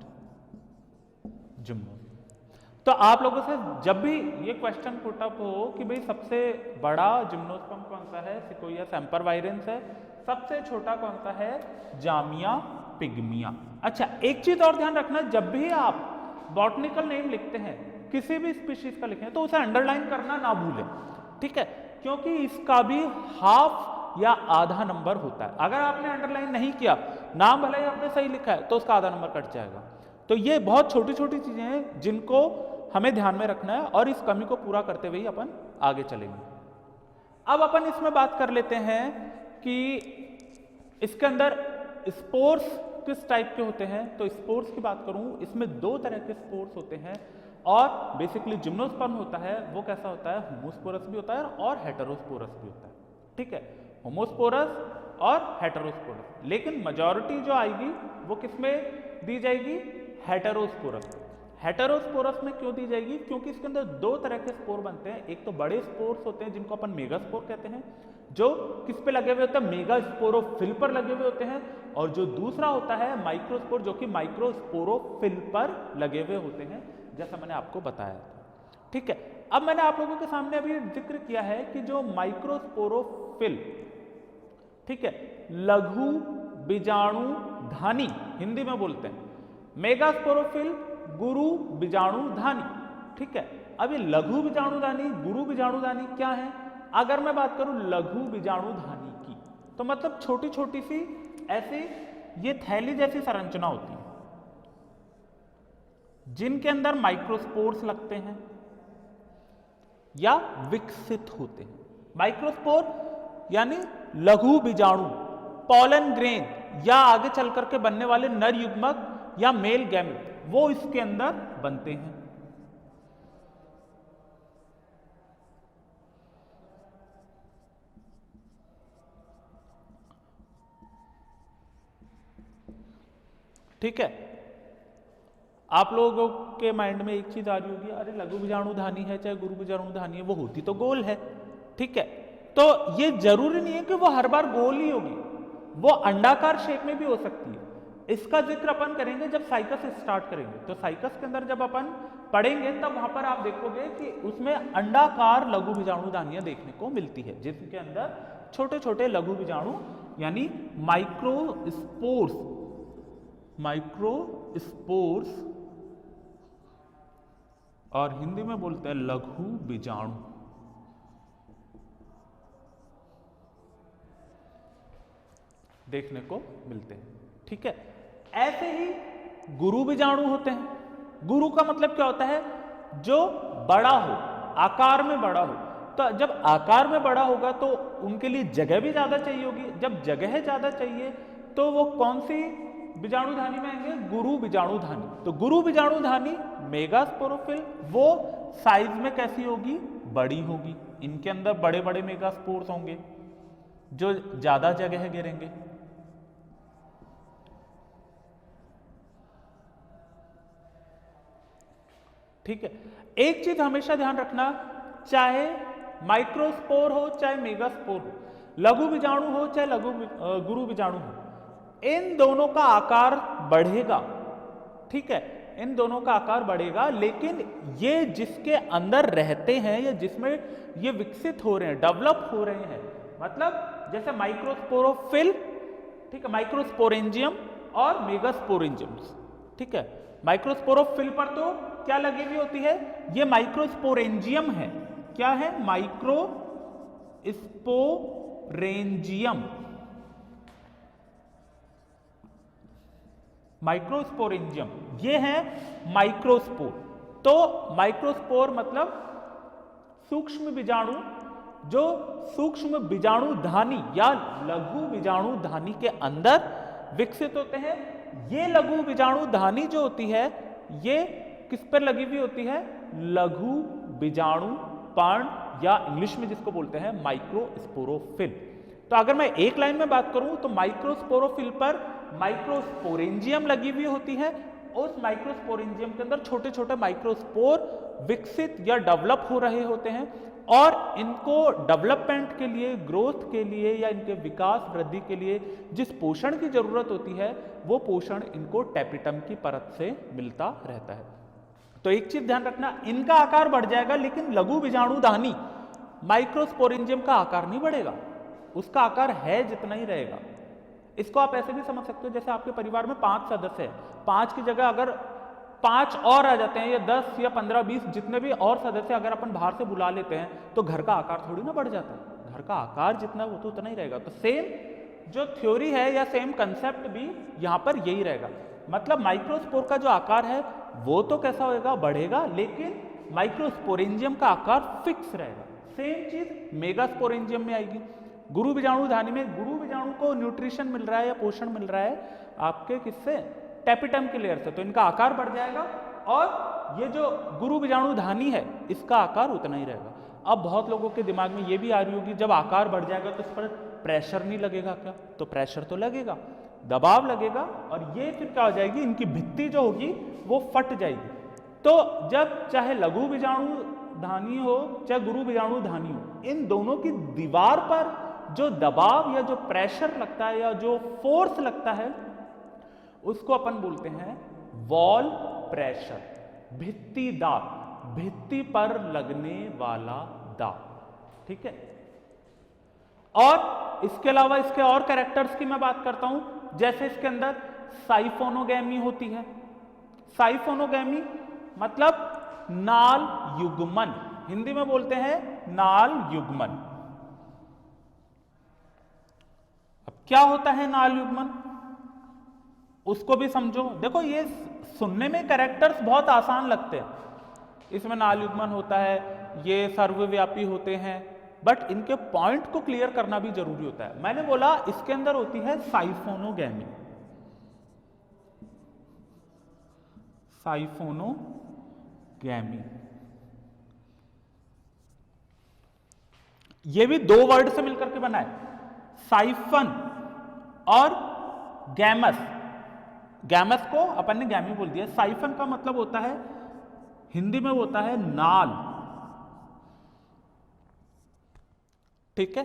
gymnosperm. तो आप लोगों से जब भी ये क्वेश्चन पुट अप हो कि भाई सबसे बड़ा जिम्नोस्पर्म कौन सा है, सिकोया सेम्परवायरेंस है, सबसे छोटा कौन सा है, जामिया पिग्मिया। अच्छा, एक चीज और ध्यान रखना, जब भी आप बॉटनिकल नेम लिखते हैं, किसी भी स्पीशीज का लिखें, तो उसे अंडरलाइन करना ना भूलें, ठीक है, क्योंकि इसका भी हाफ या आधा नंबर होता है। अगर आपने अंडरलाइन नहीं किया, नाम भले ही आपने सही लिखा है, तो उसका आधा नंबर कट जाएगा। तो ये बहुत छोटी छोटी चीजें हैं जिनको हमें ध्यान में रखना है और इस कमी को पूरा करते हुए अपन आगे चलेंगे। अब अपन इसमें बात कर लेते हैं कि इसके अंदर स्पोर्स किस टाइप के होते हैं। तो स्पोर्स की बात करूं, इसमें दो तरह के स्पोर्स होते हैं और बेसिकली जिम्नोस्पर्म होता है वो कैसा होता है, होमोस्पोरस भी होता है और हेटेरोस्पोरस भी होता है, ठीक है, होमोस्पोरस और हेटेरोस्पोरस। लेकिन मेजॉरिटी जो आएगी वो किसमें दी जाएगी, हेटेरोस्पोरस। हेटेरोस्पोरस में क्यों दी जाएगी, क्योंकि इसके अंदर दो तरह के स्पोर बनते हैं। एक तो बड़े स्पोर्स होते हैं जिनको अपन मेगास्पोर कहते हैं, जो किस पे लगे हुए होते हैं, मेगास्पोरोफिल पर लगे हुए होते हैं, और जो दूसरा होता है माइक्रोस्पोर, जो कि माइक्रोस्पोरोफिल पर लगे हुए होते हैं, जैसा मैंने आपको बताया था, ठीक है। अब मैंने आप लोगों के सामने अभी जिक्र किया है कि जो माइक्रोस्पोरोफिल, ठीक है, लघु बीजाणुधानी हिंदी में बोलते हैं, मेगास्पोरोफिल गुरु बीजाणुधानी, ठीक है। अब ये लघु बीजाणुधानी, गुरु बीजाणुधानी क्या है, अगर मैं बात करूं लघु बीजाणुधानी की, तो मतलब छोटी छोटी सी ऐसी ये थैली जैसी संरचना होती है जिनके अंदर माइक्रोस्पोर्स लगते हैं या विकसित होते हैं। माइक्रोस्पोर यानी लघु बीजाणु, पॉलन ग्रेन या आगे चल करके बनने वाले नर युग्मक या मेल गैमेट, वो इसके अंदर बनते हैं। ठीक है, आप लोगों के माइंड में एक चीज आ रही होगी, अरे लघु बीजाणुधानी है चाहे गुरु बीजाणुधानी है, वो होती तो गोल है, ठीक है। तो ये जरूरी नहीं है कि वो हर बार गोल ही होगी, वो अंडाकार शेप में भी हो सकती है। इसका जिक्र अपन करेंगे जब साइकस स्टार्ट करेंगे। तो साइकस के अंदर जब अपन पढ़ेंगे तब वहां पर आप देखोगे कि उसमें अंडाकार लघु बीजाणुधानियां देखने को मिलती है, जिसके अंदर छोटे छोटे लघु बीजाणु यानी माइक्रोस्पोर्स और हिंदी में बोलते हैं लघु बीजाणु, देखने को मिलते हैं, ठीक है। ऐसे ही गुरु बीजाणु होते हैं। गुरु का मतलब क्या होता है, जो बड़ा हो, आकार में बड़ा हो। तो जब आकार में बड़ा होगा तो उनके लिए जगह भी ज्यादा चाहिए होगी। जब जगह ज्यादा चाहिए तो वो कौन सी बीजाणुधानी में आएंगे, गुरु बीजाणुधानी। तो गुरु बीजाणुधानी मेगास्पोरोफिल, वो साइज में कैसी होगी, बड़ी होगी। इनके अंदर बड़े बड़े मेगास्पोर्स होंगे जो ज्यादा जगह घेरेंगे। ठीक है, एक चीज हमेशा ध्यान रखना, चाहे माइक्रोस्पोर हो चाहे मेगास्पोर हो, लघु बीजाणु हो चाहे गुरु बीजाणु हो, इन दोनों का आकार बढ़ेगा, ठीक है, इन दोनों का आकार बढ़ेगा। लेकिन ये जिसके अंदर रहते हैं या जिसमें ये विकसित हो रहे हैं, डेवलप हो रहे हैं, मतलब जैसे माइक्रोस्पोरोफिल, ठीक है, माइक्रोस्पोरेंजियम और मेगास्पोरेंजियम्स, ठीक है। माइक्रोस्पोरोफिल पर तो क्या लगी हुई होती है, ये माइक्रोस्पोरेंजियम है। क्या है, माइक्रोस्पोरेंजियम, माइक्रोस्पोरेंजियम, ये है माइक्रोस्पोर। तो माइक्रोस्पोर मतलब सूक्ष्म बीजाणु, जो सूक्ष्म बीजाणुधानी या लघु बीजाणुधानी के अंदर विकसित होते हैं। ये लघु बीजाणुधानी जो होती है ये किस पर लगी हुई होती है, लघु बीजाणु पर्ण या इंग्लिश में जिसको बोलते हैं माइक्रोस्पोरोफिल। तो अगर मैं एक लाइन में बात करूं तो माइक्रोस्पोरोफिल पर माइक्रोस्पोरेंजियम लगी हुई होती है। उस माइक्रोस्पोरेंजियम के अंदर छोटे छोटे माइक्रोस्पोर विकसित या डेवलप हो रहे होते हैं और इनको डेवलपमेंट के लिए, ग्रोथ के लिए या इनके विकास वृद्धि के लिए जिस पोषण की जरूरत होती है वो पोषण इनको टेपिटम की परत से मिलता रहता है। तो एक चीज ध्यान रखना, इनका आकार बढ़ जाएगा लेकिन लघु बीजाणुधानी माइक्रोस्पोरेंजियम का आकार नहीं बढ़ेगा, उसका आकार है जितना ही रहेगा। इसको आप ऐसे भी समझ सकते हो जैसे आपके परिवार में 5 सदस्य हैं, 5 की जगह अगर 5 और आ जाते हैं या 10 या 15 20 जितने भी और सदस्य अगर अपन बाहर से बुला लेते हैं तो घर का आकार थोड़ी ना बढ़ जाता है, घर का आकार जितना वो तो उतना ही रहेगा। तो सेम जो थ्योरी है या सेम कंसेप्ट भी यहाँ पर यही रहेगा, मतलब माइक्रोस्पोर का जो आकार है वो तो कैसा होगा, बढ़ेगा, लेकिन माइक्रोस्पोरेंजियम का आकार फिक्स रहेगा। सेम चीज मेगास्पोरेंजियम में आएगी। गुरु बीजाणुधानी में गुरु बीजाणु को न्यूट्रिशन मिल रहा है या पोषण मिल रहा है आपके किससे, टेपिटम के लेयर से, तो इनका आकार बढ़ जाएगा और ये जो गुरु बीजाणुधानी है इसका आकार उतना ही रहेगा। अब बहुत लोगों के दिमाग में ये भी आ रही होगी जब आकार बढ़ जाएगा तो इस पर प्रेशर नहीं लगेगा क्या, तो प्रेशर तो लगेगा, दबाव लगेगा और ये फिर क्या हो जाएगी, इनकी भित्ति जो होगी वो फट जाएगी। तो जब चाहे लघु बीजाणुधानी हो चाहे गुरु बीजाणुधानी हो, इन दोनों की दीवार पर जो दबाव या जो प्रेशर लगता है या जो फोर्स लगता है उसको अपन बोलते हैं वॉल प्रेशर, भित्ति दाब, भित्ति पर लगने वाला दाब। ठीक है, और इसके अलावा इसके और कैरेक्टर्स की मैं बात करता हूं, जैसे इसके अंदर साइफोनोगैमी होती है। साइफोनोगैमी मतलब नाल युग्मन, हिंदी में बोलते हैं नाल युग्मन। अब क्या होता है नाल युग्मन, उसको भी समझो। देखो ये सुनने में कैरेक्टर्स बहुत आसान लगते हैं, इसमें नाल युग्मन होता है, ये सर्वव्यापी होते हैं, बट इनके पॉइंट को क्लियर करना भी जरूरी होता है। मैंने बोला इसके अंदर होती है साइफोनोगैमी, साइफोनोगैमी, ये भी 2 वर्ड से मिलकर के बना है, साइफन और गैमस। गैमस को अपन ने गैमी बोल दिया। साइफन का मतलब होता है हिंदी में होता है नाल, ठीक है,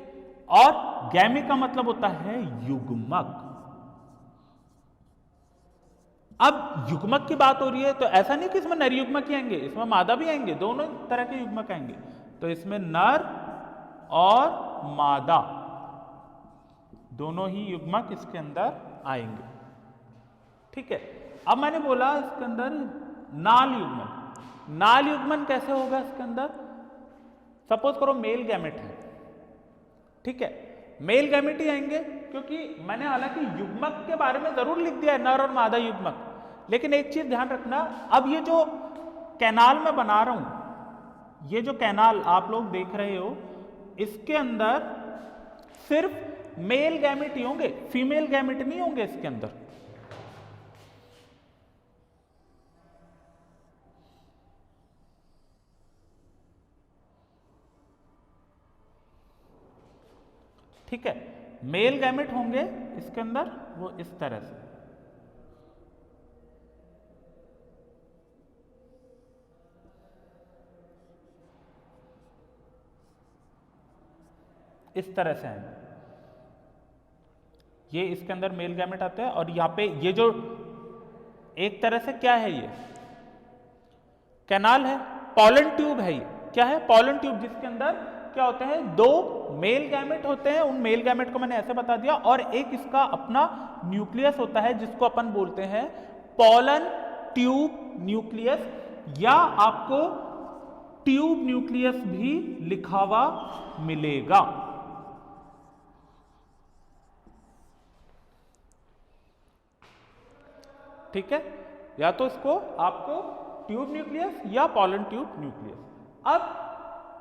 और गैमी का मतलब होता है युग्मक। अब युग्मक की बात हो रही है तो ऐसा नहीं कि इसमें नर युग्मक ही आएंगे, इसमें मादा भी आएंगे, दोनों तरह के युग्मक आएंगे। तो इसमें नर और मादा दोनों ही युग्मक इसके अंदर आएंगे। ठीक है, अब मैंने बोला इसके अंदर नाल युग्मन। नाल युग्मन कैसे होगा इसके अंदर, सपोज करो मेल गैमेट है, ठीक है, मेल गैमेट ही आएंगे क्योंकि मैंने हालांकि युग्मक के बारे में जरूर लिख दिया है नर और मादा युग्मक, लेकिन एक चीज ध्यान रखना, अब ये जो कैनाल मैं बना रहा हूं, ये जो कैनाल आप लोग देख रहे हो, इसके अंदर सिर्फ मेल गैमेट ही होंगे, फीमेल गैमेट नहीं होंगे इसके अंदर। ठीक है, मेल गैमेट होंगे इसके अंदर वो इस तरह से, इस तरह से हैं ये, इसके अंदर मेल गैमेट आते हैं। और यहां पे ये जो एक तरह से क्या है, ये कैनाल है, पॉलन ट्यूब है, ये क्या है, पॉलन ट्यूब, जिसके अंदर क्या होते हैं 2 मेल गैमेट होते हैं। उन मेल गैमेट को मैंने ऐसे बता दिया, और एक इसका अपना न्यूक्लियस होता है जिसको अपन बोलते हैं पॉलन ट्यूब न्यूक्लियस, या आपको ट्यूब न्यूक्लियस भी लिखा हुआ मिलेगा। ठीक है, या तो इसको आपको ट्यूब न्यूक्लियस या पॉलन ट्यूब न्यूक्लियस। अब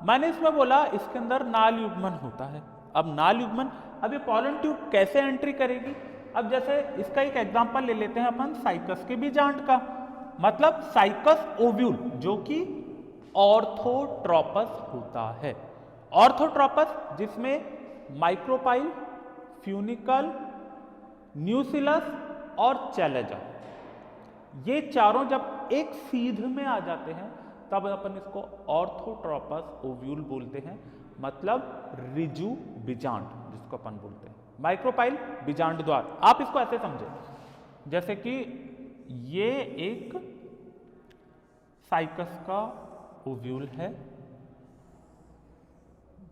मैंने इसमें बोला इसके अंदर नाल युग्मन होता है। अब नाल युग्मन, अब ये पॉलन ट्यूब कैसे एंट्री करेगी, अब जैसे इसका एक एग्जांपल ले लेते हैं अपन साइकस के बीजांड का, मतलब साइकस ओव्यूल जो कि ऑर्थोट्रोपस होता है। ऑर्थोट्रोपस जिसमें माइक्रोपाइल, फ्यूनिकल, न्यूसिलस और चैलेजा, ये चारों जब एक सीध में आ जाते हैं तब अपन इसको ऑर्थोट्रोपस ओव्यूल बोलते हैं, मतलब रिजु बीजांड जिसको अपन बोलते हैं। माइक्रोपाइल बीजांड द्वार, आप इसको ऐसे समझे जैसे कि ये एक साइकस का ओव्यूल है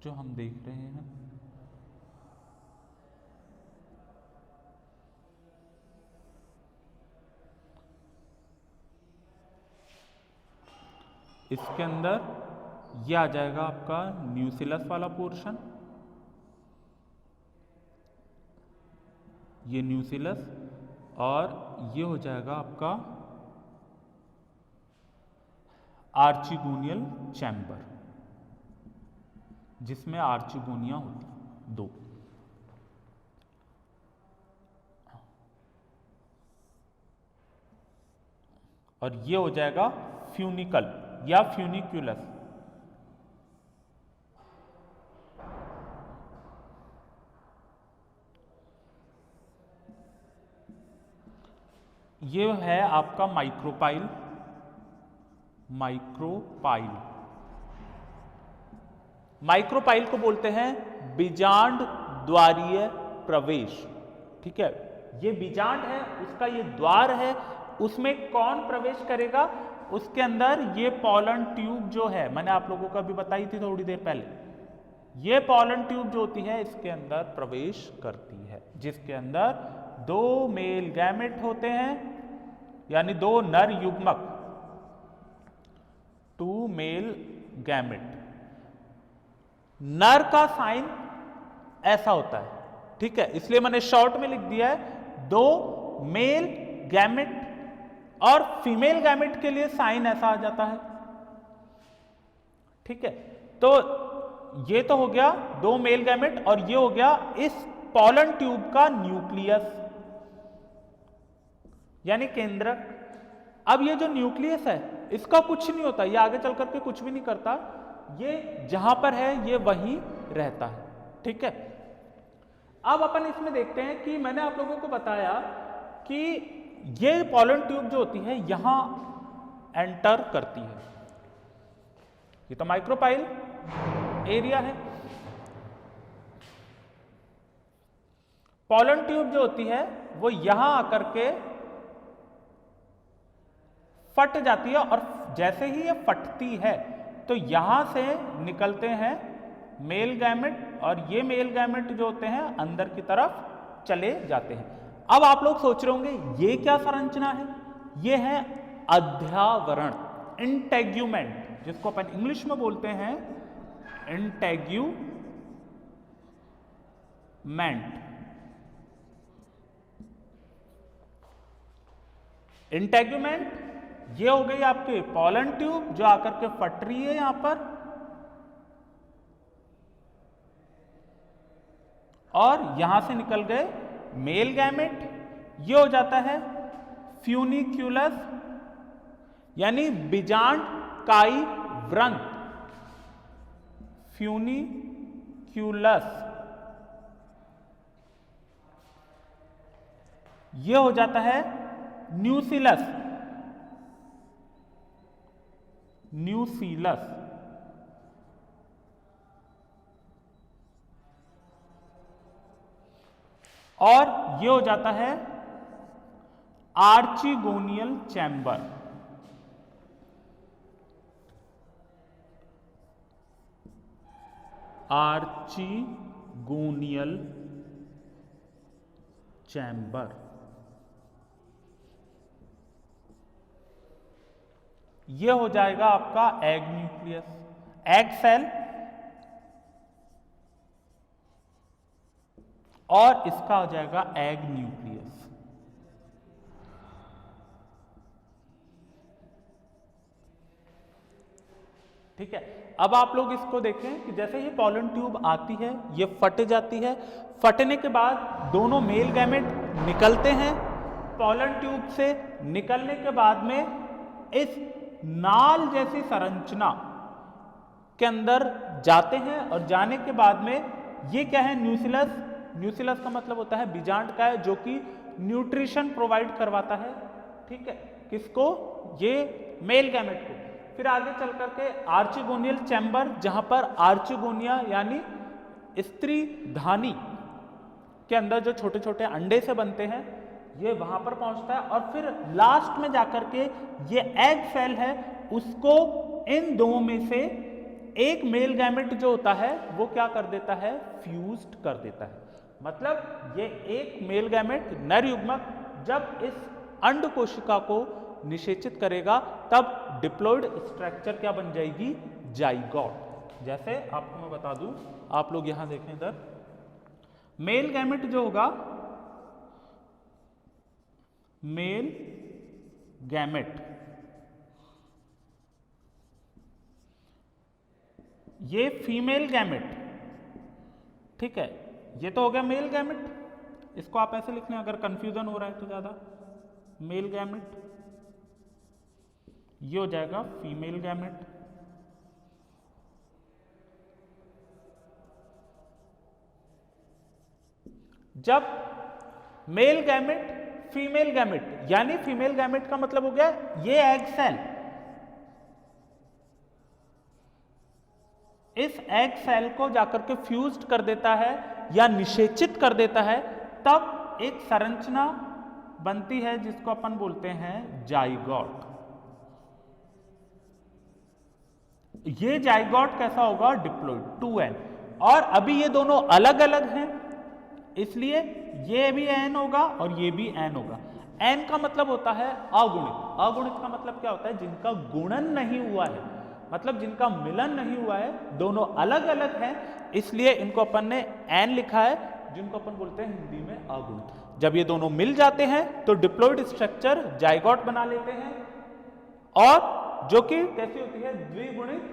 जो हम देख रहे हैं। इसके अंदर यह आ जाएगा आपका न्यूसिलस वाला पोर्शन, ये न्यूसिलस, और ये हो जाएगा आपका आर्चिगोनियल चैम्बर, जिसमें आर्चिगोनिया होती है 2। और ये हो जाएगा फ्यूनिकल या फ्यूनिक्यूलस। ये है आपका माइक्रोपाइल। माइक्रोपाइल को बोलते हैं बीजांड द्वारीय प्रवेश। ठीक है, ये बीजांड है, उसका ये द्वार है, उसमें कौन प्रवेश करेगा? उसके अंदर ये पॉलन ट्यूब जो है, मैंने आप लोगों को अभी बताई थी थोड़ी देर पहले, ये पॉलन ट्यूब जो होती है इसके अंदर प्रवेश करती है, जिसके अंदर 2 मेल गैमेट होते हैं, यानी 2 नर युग्मक, 2 मेल गैमेट। नर का साइन ऐसा होता है, ठीक है, इसलिए मैंने शॉर्ट में लिख दिया है 2 मेल गैमेट, और फीमेल गैमेट के लिए साइन ऐसा आ जाता है। ठीक है, तो ये तो हो गया 2 मेल गैमेट, और ये हो गया इस पॉलन ट्यूब का न्यूक्लियस यानी केंद्रक। अब ये जो न्यूक्लियस है इसका कुछ नहीं होता, ये आगे चल करके कुछ भी नहीं करता, ये जहां पर है ये वहीं रहता है। ठीक है, अब अपन इसमें देखते हैं कि मैंने आप लोगों को बताया कि ये पॉलन ट्यूब जो होती है यहां एंटर करती है। ये तो माइक्रोपाइल एरिया है। पॉलन ट्यूब जो होती है वो यहां आकर के फट जाती है, और जैसे ही ये फटती है तो यहां से निकलते हैं मेल गैमेट, और ये मेल गैमेट जो होते हैं अंदर की तरफ चले जाते हैं। अब आप लोग सोच रहे होंगे ये क्या संरचना है? ये है अध्यावरण, इंटेग्यूमेंट, जिसको अपन इंग्लिश में बोलते हैं इंटेग्यूमेंट। इंटेग्यूमेंट ये हो गई आपके पॉलन ट्यूब जो आकर के फट रही है यहां पर, और यहां से निकल गए मेल गैमेट। ये हो जाता है फ्यूनिक्यूलस यानी बीजांड काई व्रंत, फ्यूनिक्यूलस। ये हो जाता है न्यूसिलस, न्यूसिलस। और ये हो जाता है आर्चिगोनियल चैम्बर, आर्चिगोनियल चैम्बर। ये हो जाएगा आपका एग न्यूक्लियस, एग सेल, और इसका हो जाएगा एग न्यूक्लियस। ठीक है, अब आप लोग इसको देखें कि जैसे ये पॉलन ट्यूब आती है, ये फट जाती है, फटने के बाद दोनों मेल गैमेट निकलते हैं। पॉलन ट्यूब से निकलने के बाद में इस नाल जैसी संरचना के अंदर जाते हैं, और जाने के बाद में ये क्या है? न्यूसिलस। न्यूसिलस का मतलब होता है बीजांड का है, जो कि न्यूट्रिशन प्रोवाइड करवाता है। ठीक है, किसको? ये मेल गैमेट को। फिर आगे चल करके आर्चिगोनियल चैम्बर, जहां पर आर्चिगोनिया यानी स्त्री धानी के अंदर जो छोटे छोटे अंडे से बनते हैं, ये वहां पर पहुंचता है, और फिर लास्ट में जाकर के ये एग सेल है उसको इन दो में से एक मेल गैमेट जो होता है वो क्या कर देता है, फ्यूज्ड कर देता है। मतलब ये एक मेल गैमेट नर युग्मक जब इस अंड कोशिका को निषेचित करेगा तब डिप्लॉइड स्ट्रक्चर क्या बन जाएगी, जाइगोट। जैसे आपको मैं बता दूं, आप लोग यहां देखें, इधर मेल गैमेट जो होगा, मेल गैमेट, ये फीमेल गैमेट, ठीक है, ये तो हो गया मेल गैमेट। इसको आप ऐसे लिख लें अगर कंफ्यूजन हो रहा है तो ज्यादा, मेल गैमेट, ये हो जाएगा फीमेल गैमेट। जब मेल गैमेट फीमेल गैमेट, यानी फीमेल गैमेट का मतलब हो गया ये एग सेल, इस एग सेल को जाकर के फ्यूज्ड कर देता है या निषेचित कर देता है, तब एक संरचना बनती है जिसको अपन बोलते हैं जाइगोट। ये जाइगोट कैसा होगा, डिप्लॉइड, 2n। और अभी ये दोनों अलग अलग हैं, इसलिए ये भी n होगा और ये भी n होगा। n का मतलब होता है अगुणित। अगुणित का मतलब क्या होता है, जिनका गुणन नहीं हुआ है, मतलब जिनका मिलन नहीं हुआ है, दोनों अलग अलग हैं, इसलिए इनको अपन ने n लिखा है, जिनको अपन बोलते हैं हिंदी में अगुणित। जब ये दोनों मिल जाते हैं तो डिप्लॉइड स्ट्रक्चर जाइगोट बना लेते हैं, और जो कि कैसी होती है, द्विगुणित,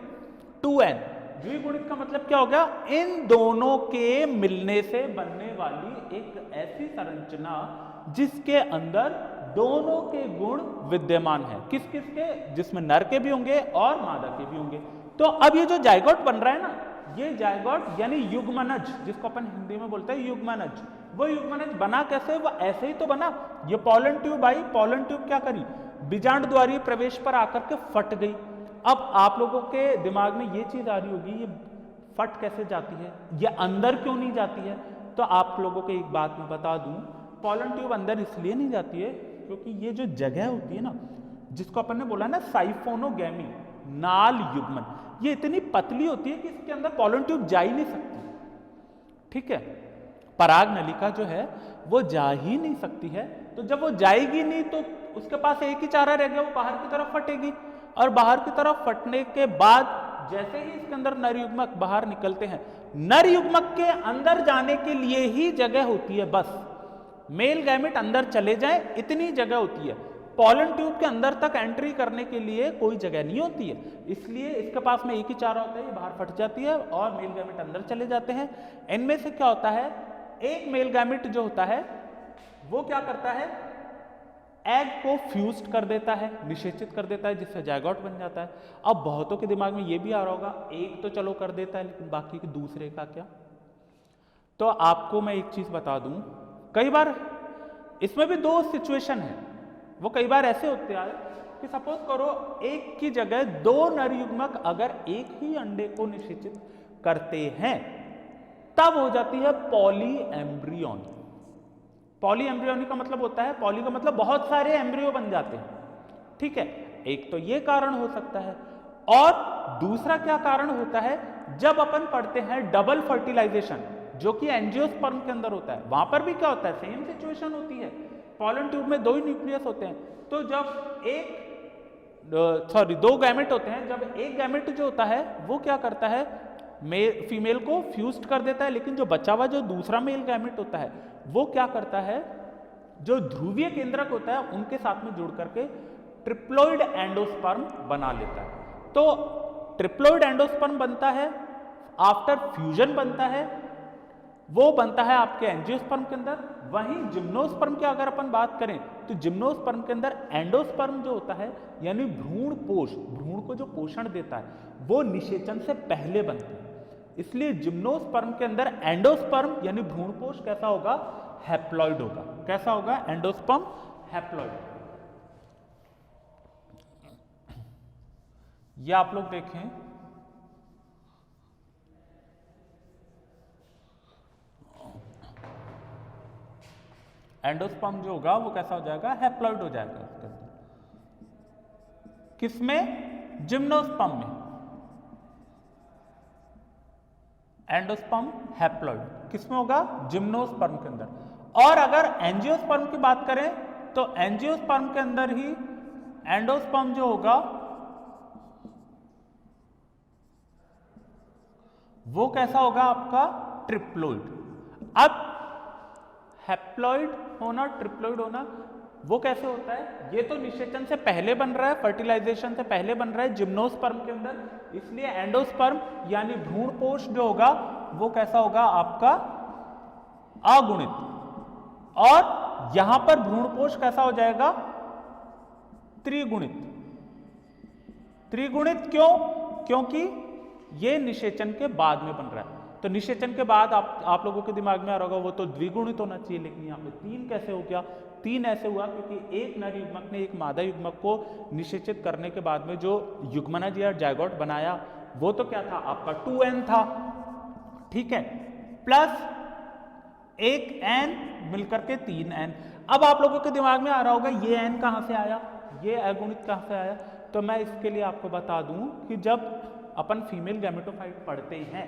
2n। द्विगुणित का मतलब क्या हो गया, इन दोनों के मिलने से बनने वाली एक ऐसी संरचना जिसके अंदर दोनों के गुण विद्यमान है। किस किस के, जिसमें नर के भी होंगे और मादा के भी होंगे। तो अब ये जो जाइगोट बन रहा है ना, ये जाइगोट यानी युग्मनज, जिसको अपन हिंदी में बोलते हैं युग्मनज, वो युग्मनज बना कैसे, वो ऐसे ही तो बना। ये पोलन ट्यूब आई, पोलन ट्यूब क्या करी, बीजांड द्वारी प्रवेश पर आकर के फट गई। अब आप लोगों के दिमाग में ये चीज आ रही होगी, ये फट कैसे जाती है, ये अंदर क्यों नहीं जाती है। तो आप लोगों को एक बात मैं बता दूं, पोलन ट्यूब अंदर इसलिए नहीं जाती है क्योंकि ये जो जगह होती है ना, जिसको अपन ने बोला ना साइफोनोगैमी, नाल युग्मन, ये इतनी पतली होती है कि इसके अंदर पोलन ट्यूब जा ही नहीं सकती। ठीक है, पराग नलिका जो है वो जा ही नहीं सकती है। तो जब वो जाएगी नहीं तो उसके पास एक ही चारा रह गया, वो बाहर की तरफ फटेगी, और बाहर की तरफ फटने के बाद जैसे ही इसके अंदर नर युग्मक बाहर निकलते हैं, नर युग्मक के अंदर जाने के लिए ही जगह होती है, बस मेल गैमेट अंदर चले जाए इतनी जगह होती है। पोलन ट्यूब के अंदर तक एंट्री करने के लिए कोई जगह नहीं होती है, इसलिए इसके पास में एक ही चारा होता है, ये बाहर फट जाती है और मेल गैमेट अंदर चले जाते हैं। इनमें से क्या होता है, एक मेल गैमेट जो होता है वो क्या करता है, एग को फ्यूज्ड कर देता है, निषेचित कर देता है, जिससे जाइगोट बन जाता है। अब बहुतों के दिमाग में ये भी आ रहा होगा, एक तो चलो कर देता है लेकिन बाकी के दूसरे का क्या। तो आपको मैं एक चीज बता दूं, कई बार इसमें भी दो सिचुएशन है। वो कई बार ऐसे होते हैं कि सपोज करो एक की जगह दो नर युग्मक अगर एक ही अंडे को निषेचित करते हैं, तब हो जाती है पॉली एम्ब्रियोनी। पॉली एम्ब्रियोनी का मतलब होता है, पॉली का मतलब बहुत सारे एम्ब्रियो बन जाते हैं। ठीक है, एक तो ये कारण हो सकता है, और दूसरा क्या कारण होता है, जब अपन पढ़ते हैं डबल फर्टिलाइजेशन जो कि एंजियोस्पर्म के अंदर होता है, वहां पर भी क्या होता है, सेम सिचुएशन होती है। पोलन ट्यूब में दो ही न्यूक्लियस होते हैं, तो जब दो गैमेट होते हैं, जब एक गैमेट जो होता है वो क्या करता है, फीमेल को फ्यूज्ड कर देता है, लेकिन जो बचा हुआ जो दूसरा मेल गैमेट होता है वो क्या करता है, जो ध्रुवीय केंद्रक होता है उनके साथ में जुड़ करके ट्रिप्लॉइड एंडोस्पर्म बना लेता है। तो ट्रिप्लॉइड एंडोस्पर्म बनता है, आफ्टर फ्यूजन बनता है, वो बनता है आपके एंजियोस्पर्म के अंदर। वहीं जिम्नोस्पर्म की अगर अपन बात करें तो जिम्नोस्पर्म के अंदर एंडोस्पर्म जो होता है, यानी भ्रूण पोष, भ्रूण को जो पोषण देता है, वो निषेचन से पहले बनता है। इसलिए जिम्नोस्पर्म के अंदर एंडोस्पर्म यानी भ्रूणपोष कैसा होगा, हैप्लॉइड होगा। कैसा होगा, एंडोस्पर्म हैप्लॉइड। ये आप लोग देखें, एंडोस्पर्म जो होगा वो कैसा हो जाएगा, हैप्लॉइड हो जाएगा। किसमें, जिम्नोस्पर्म में, एंडोस्पर्म हैप्लॉइड किसमें होगा? जिम्नोस्पर्म के अंदर। और अगर एंजियोस्पर्म की बात करें तो एंजियोस्पर्म के अंदर ही एंडोस्पर्म जो होगा वो कैसा होगा आपका? ट्रिप्लोइड। अब हैप्लॉइड होना, ट्रिप्लोइड होना वो कैसे होता है? ये तो निषेचन से पहले बन रहा है, फर्टिलाइजेशन से पहले बन रहा है जिम्नोस्पर्म के अंदर, इसलिए एंडोस्पर्म यानी भ्रूणपोष जो होगा वो कैसा होगा आपका? अगुणित। और यहां पर भ्रूणपोष कैसा हो जाएगा? त्रिगुणित। त्रिगुणित क्यों? क्योंकि ये निषेचन के बाद में बन रहा है। तो निषेचन के बाद आप लोगों के दिमाग में आ रहा होगा वो तो द्विगुणित होना चाहिए, लेकिन यहाँ पे 3 कैसे हो गया? 3 ऐसे हुआ क्योंकि एक नर युग्मक ने एक मादा युग्मक को निषेचित करने के बाद में जो युग्मनज या जायगोट बनाया वो तो क्या था? आपका 2n था, ठीक है, प्लस एक n मिलकर के 3n। अब आप लोगों के दिमाग में आ रहा होगा ये n कहां से आया, ये अगुणित कहां से आया? तो मैं इसके लिए आपको बता दूं कि जब अपन फीमेल गैमेटोफाइट पढ़ते हैं,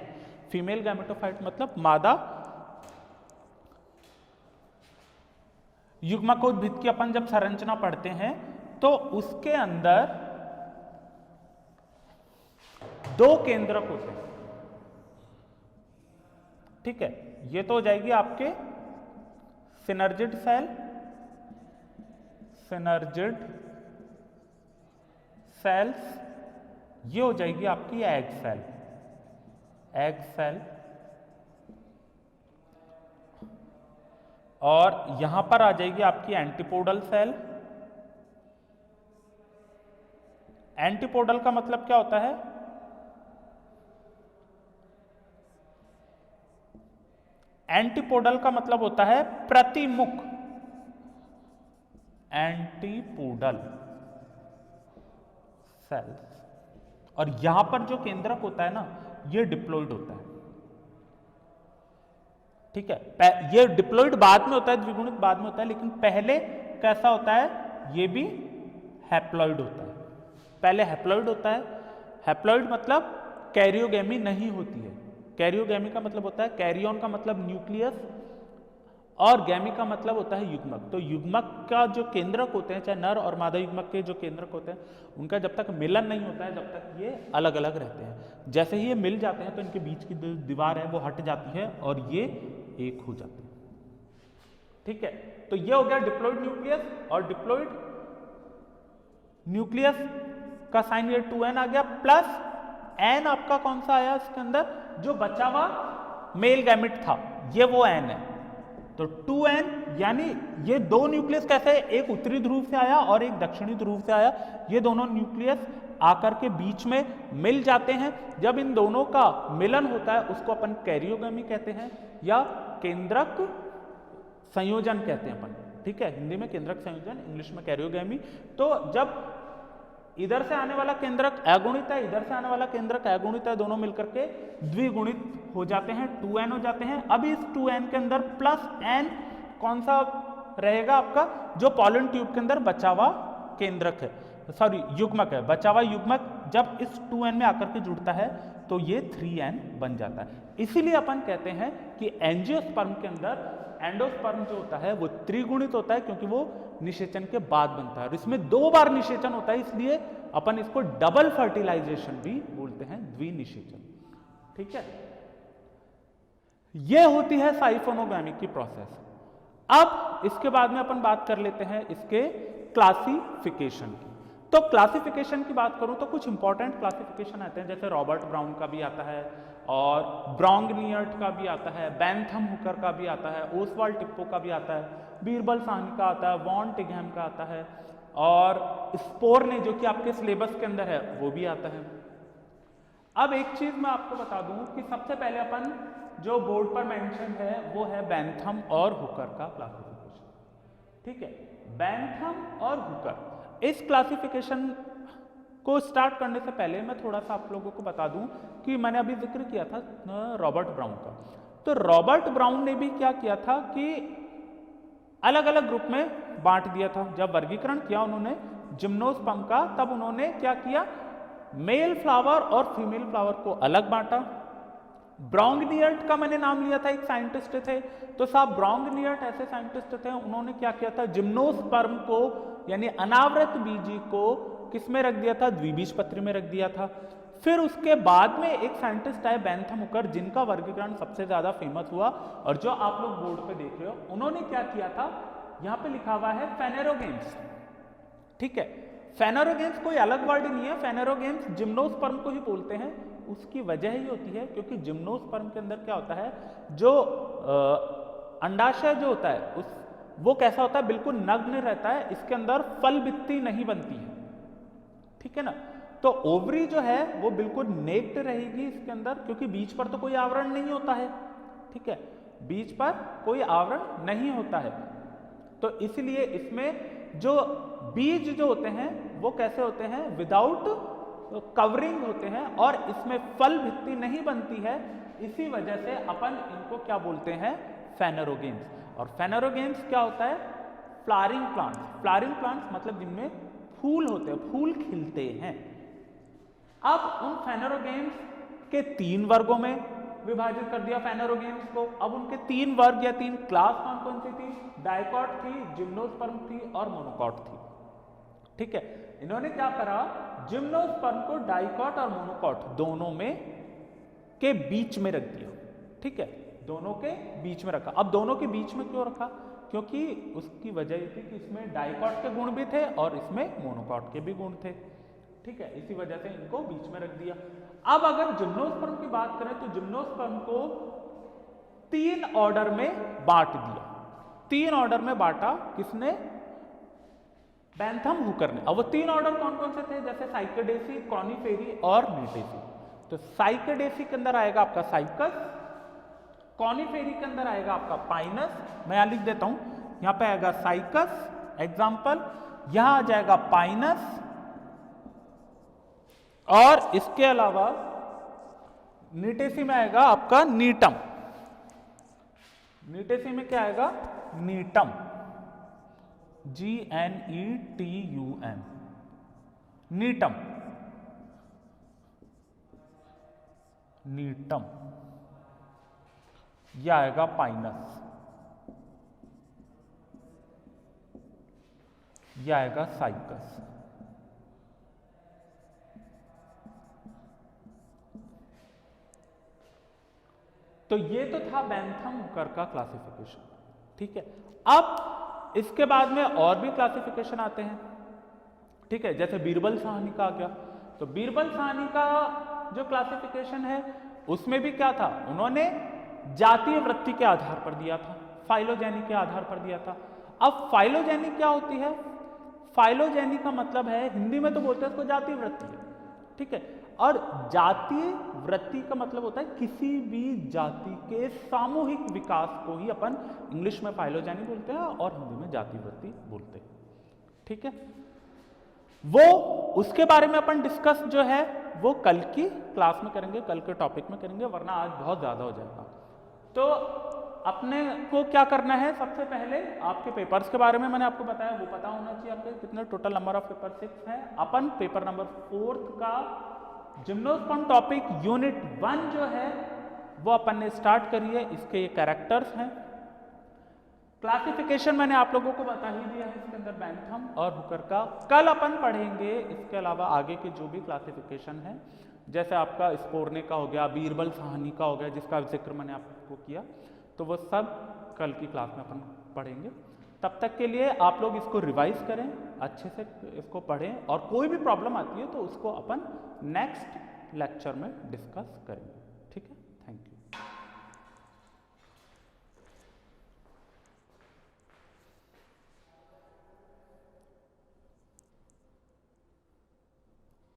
फीमेल गैमेटोफाइट मतलब मादा युग्मकोद्भिद की अपन जब संरचना पढ़ते हैं तो उसके अंदर 2 केंद्रक होते हैं, ठीक है। ये तो हो जाएगी आपके सिनर्जिड सेल, सिनर्जिड सेल्स, ये हो जाएगी आपकी एग सेल, एग सेल। और यहां पर आ जाएगी आपकी एंटीपोडल सेल। एंटीपोडल का मतलब क्या होता है? एंटीपोडल का मतलब होता है प्रतिमुख, एंटीपोडल सेल्स। और यहां पर जो केंद्रक होता है ना, ये डिप्लॉइड होता है, ठीक है। ये डिप्लॉइड बाद में होता है, द्विगुणित बाद में होता है, लेकिन पहले कैसा होता है? ये भी हैप्लॉइड होता है, पहले हैप्लॉइड होता है। हैप्लॉइड मतलब कैरियोगेमी नहीं होती है। कैरियोगेमी का मतलब होता है, कैरियन का मतलब न्यूक्लियस और गैमी का मतलब होता है युग्मक। तो युग्मक का जो केंद्रक होते हैं, चाहे नर और मादा युग्मक के जो केंद्रक होते हैं, उनका जब तक मिलन नहीं होता है, जब तक ये अलग अलग रहते हैं। जैसे ही ये मिल जाते हैं तो इनके बीच की दीवार है वो हट जाती है और ये एक हो जाते हैं, ठीक है। तो ये हो गया डिप्लॉइड न्यूक्लियस। और डिप्लॉइड न्यूक्लियस का साइन ये 2n आ गया, प्लस n आपका कौन सा आया इसके अंदर? जो बचा हुआ मेल गैमेट था, ये वो n है। तो 2n यानी ये 2 न्यूक्लियस कैसे? एक उत्तरी ध्रुव से आया और एक दक्षिणी ध्रुव से आया। ये दोनों न्यूक्लियस आकर के बीच में मिल जाते हैं। जब इन दोनों का मिलन होता है उसको अपन कैरियोगेमी कहते हैं या केंद्रक संयोजन कहते हैं अपन, ठीक है। हिंदी में केंद्रक संयोजन, इंग्लिश में कैरियोगेमी। तो जब इधर से आने वाला केंद्रक अगुणित है, इधर से आने वाला केंद्रक अगुणित है, दोनों मिलकर के द्विगुणित हो जाते हैं, 2n हो जाते हैं। अब इस 2n के अंदर प्लस n कौन सा रहेगा आपका? जो पॉलन ट्यूब के अंदर बचा हुआ केंद्रक है, सॉरी युग्मक है, बचा हुआ युग्मक जब इस 2n में आकर के जुड़ता है तो ये 3n बन जाता है। इसीलिए अपन कहते हैं कि एंजियोस्पर्म के अंदर एंडोस्पर्म जो होता है वो त्रिगुणित होता है, क्योंकि वो निषेचन के बाद बनता है और इसमें 2 बार निषेचन होता है, इसलिए अपन इसको डबल फर्टिलाइजेशन भी बोलते हैं, द्विनिषेचन, ठीक है। यह होती है साइफोनोगैमी की प्रोसेस। अब इसके बाद में अपन बात कर लेते हैं इसके क्लासिफिकेशन की। तो क्लासिफिकेशन की बात करूं तो कुछ इंपॉर्टेंट क्लासिफिकेशन आते हैं, जैसे रॉबर्ट ब्राउन का भी आता है और ब्रांगनियर्ट का भी आता है, बेंथम हुकर का भी आता है, ओसवाल्ड टिप्पो का भी आता है, बीरबल साहनी का आता है, वॉन टिगहैम का आता है और स्पोर ने, जो कि आपके सिलेबस के अंदर है, वो भी आता है। अब एक चीज मैं आपको बता दूं कि सबसे पहले अपन जो बोर्ड पर मेंशन है वो है बेंथम और हुकर का क्लासिफिकेशन, ठीक है। बेंथम और हुकर, इस क्लासिफिकेशन को स्टार्ट करने से पहले मैं थोड़ा सा आप लोगों को बता दूं कि मैंने अभी जिक्र किया था रॉबर्ट ब्राउन का। तो रॉबर्ट ब्राउन ने भी क्या किया था कि अलग अलग ग्रुप में बांट दिया था। जब वर्गीकरण किया उन्होंने जिम्नोस्पर्म का, तब उन्होंने क्या किया, मेल फ्लावर और फीमेल फ्लावर को अलग बांटा। ब्राउंगनियर्ट का मैंने नाम लिया था, एक साइंटिस्ट थे, तो साहब ब्राउंगनियर्ट ऐसे साइंटिस्ट थे, उन्होंने क्या किया था, जिम्नोस्पर्म को यानी अनावृत बीजी को किसमें रख दिया था, द्विबीजपत्री में रख दिया था। फिर उसके बाद में एक साइंटिस्ट आए बेंथम हुकर, जिनका वर्गीकरण सबसे ज्यादा फेमस हुआ और जो आप लोग बोर्ड पे देख रहे हो, उन्होंने क्या किया था, यहां पे लिखा हुआ है फेनेरोगेम्स। ठीक है, फेनेरोगेम्स कोई अलग वर्ड नहीं है, फेनेरोगेम्स जिम्नोस्पर्म को ही बोलते हैं। उसकी वजह ही होती है क्योंकि जिम्नोस्पर्म के अंदर क्या होता है, जो अंडाशय जो होता है वो कैसा होता है, बिल्कुल नग्न रहता है, इसके अंदर फल भित्ति नहीं बनती है। ठीक है ना, तो ओवरी जो है वो बिल्कुल नेक्ड रहेगी इसके अंदर, क्योंकि बीच पर तो कोई आवरण नहीं होता है। ठीक है, बीच पर कोई आवरण नहीं होता है, तो इसलिए इसमें जो बीज जो होते हैं वो कैसे होते हैं, विदाउट कवरिंग होते हैं, और इसमें फल भित्ति नहीं बनती है। इसी वजह से अपन इनको क्या बोलते हैं, फेनेरोगेम्स। और फेनेरोगेम्स क्या होता है, फ्लावरिंग प्लांट्स। फ्लावरिंग प्लांट्स मतलब जिनमें फूल होते हैं, फूल खिलते हैं। अब उन फेनेरोगेम्स के 3 वर्गों में विभाजित कर दिया फेनेरोगेम्स को। अब उनके 3 वर्ग या 3 क्लास कौन कौन सी थी, डाइकॉट थी, जिम्नोस्पर्म थी और मोनोकॉट थी। ठीक है, इन्होंने क्या करा, जिम्नोस्पर्म को डाइकॉट और मोनोकॉट दोनों में के बीच में रख दिया। ठीक है, दोनों के बीच में रखा। अब दोनों के बीच में क्यों रखा, क्योंकि उसकी वजह ये थी कि इसमें डाइकॉट के गुण भी थे और इसमें मोनोकॉट के भी गुण थे। ठीक है, इसी वजह से इनको बीच में रख दिया। अब अगर जिम्नोस्पर्म की बात करें तो जिम्नोस्पर्म को 3 ऑर्डर में बांट दिया। 3 ऑर्डर में बांटा किसने, बेंथम हुकर ने। अब वो 3 ऑर्डर कौन कौन से थे, जैसे साइकेडेसी, कॉनिफेरी और नीटेसी। तो साइकेडेसी के अंदर आएगा आपका साइकस, कॉनिफेरी के अंदर आएगा आपका पाइनस, मैं यहां लिख देता हूं, यहां पे आएगा साइकस एग्जाम्पल, यहां आ जाएगा पाइनस, और इसके अलावा नीटेसी में आएगा आपका नीटम। नीटेसी में क्या आएगा, नीटम, GNETUM, नीटम, नीटम। यह आएगा पाइनस, यह आएगा साइकस। तो ये तो था बेंथम हुकर का क्लासिफिकेशन। ठीक है, अब इसके बाद में और भी क्लासिफिकेशन आते हैं। ठीक है, जैसे बीरबल साहनी का आ गया, तो बीरबल साहनी का जो क्लासिफिकेशन है उसमें भी क्या था, उन्होंने जातीय वृत्ति के आधार पर दिया था, फाइलोजेनी के आधार पर दिया था। अब फाइलोजेनी क्या होती है, फाइलोजेनी का मतलब है, हिंदी में तो बोलते हैं उसको जातीय वृत्ति है। ठीक है, और जातीय वृत्ति का मतलब होता है किसी भी जाति के सामूहिक विकास को ही अपन इंग्लिश में फाइलोजेनी बोलते हैं और हिंदी में जातीय वृत्ति बोलते हैं। ठीक है, वो उसके बारे में अपन डिस्कस जो है वो कल की क्लास में करेंगे, कल के टॉपिक में करेंगे, वरना आज बहुत ज्यादा हो जाएगा। तो अपने को क्या करना है, सबसे पहले आपके पेपर्स के बारे में मैंने आपको बताया, वो पता होना चाहिए आपके कितने टोटल नंबर ऑफ पेपर 6 है। अपन पेपर नंबर 4 का जिम्नोस्पर्म टॉपिक यूनिट 1 जो है वो अपन ने स्टार्ट करी है। इसके ये कैरेक्टर्स हैं, क्लासिफिकेशन मैंने आप लोगों को बता ही दिया है, इसके अंदर बेंथम और हुकर का। कल अपन पढ़ेंगे इसके अलावा आगे के जो भी क्लासिफिकेशन है, जैसे आपका स्पोर्ने का हो गया, बीरबल साहनी का हो गया, जिसका जिक्र मैंने आपको किया, तो वो सब कल की क्लास में अपन पढ़ेंगे। तब तक के लिए आप लोग इसको रिवाइज करें, अच्छे से इसको पढ़ें, और कोई भी प्रॉब्लम आती है तो उसको अपन नेक्स्ट लेक्चर में डिस्कस करेंगे।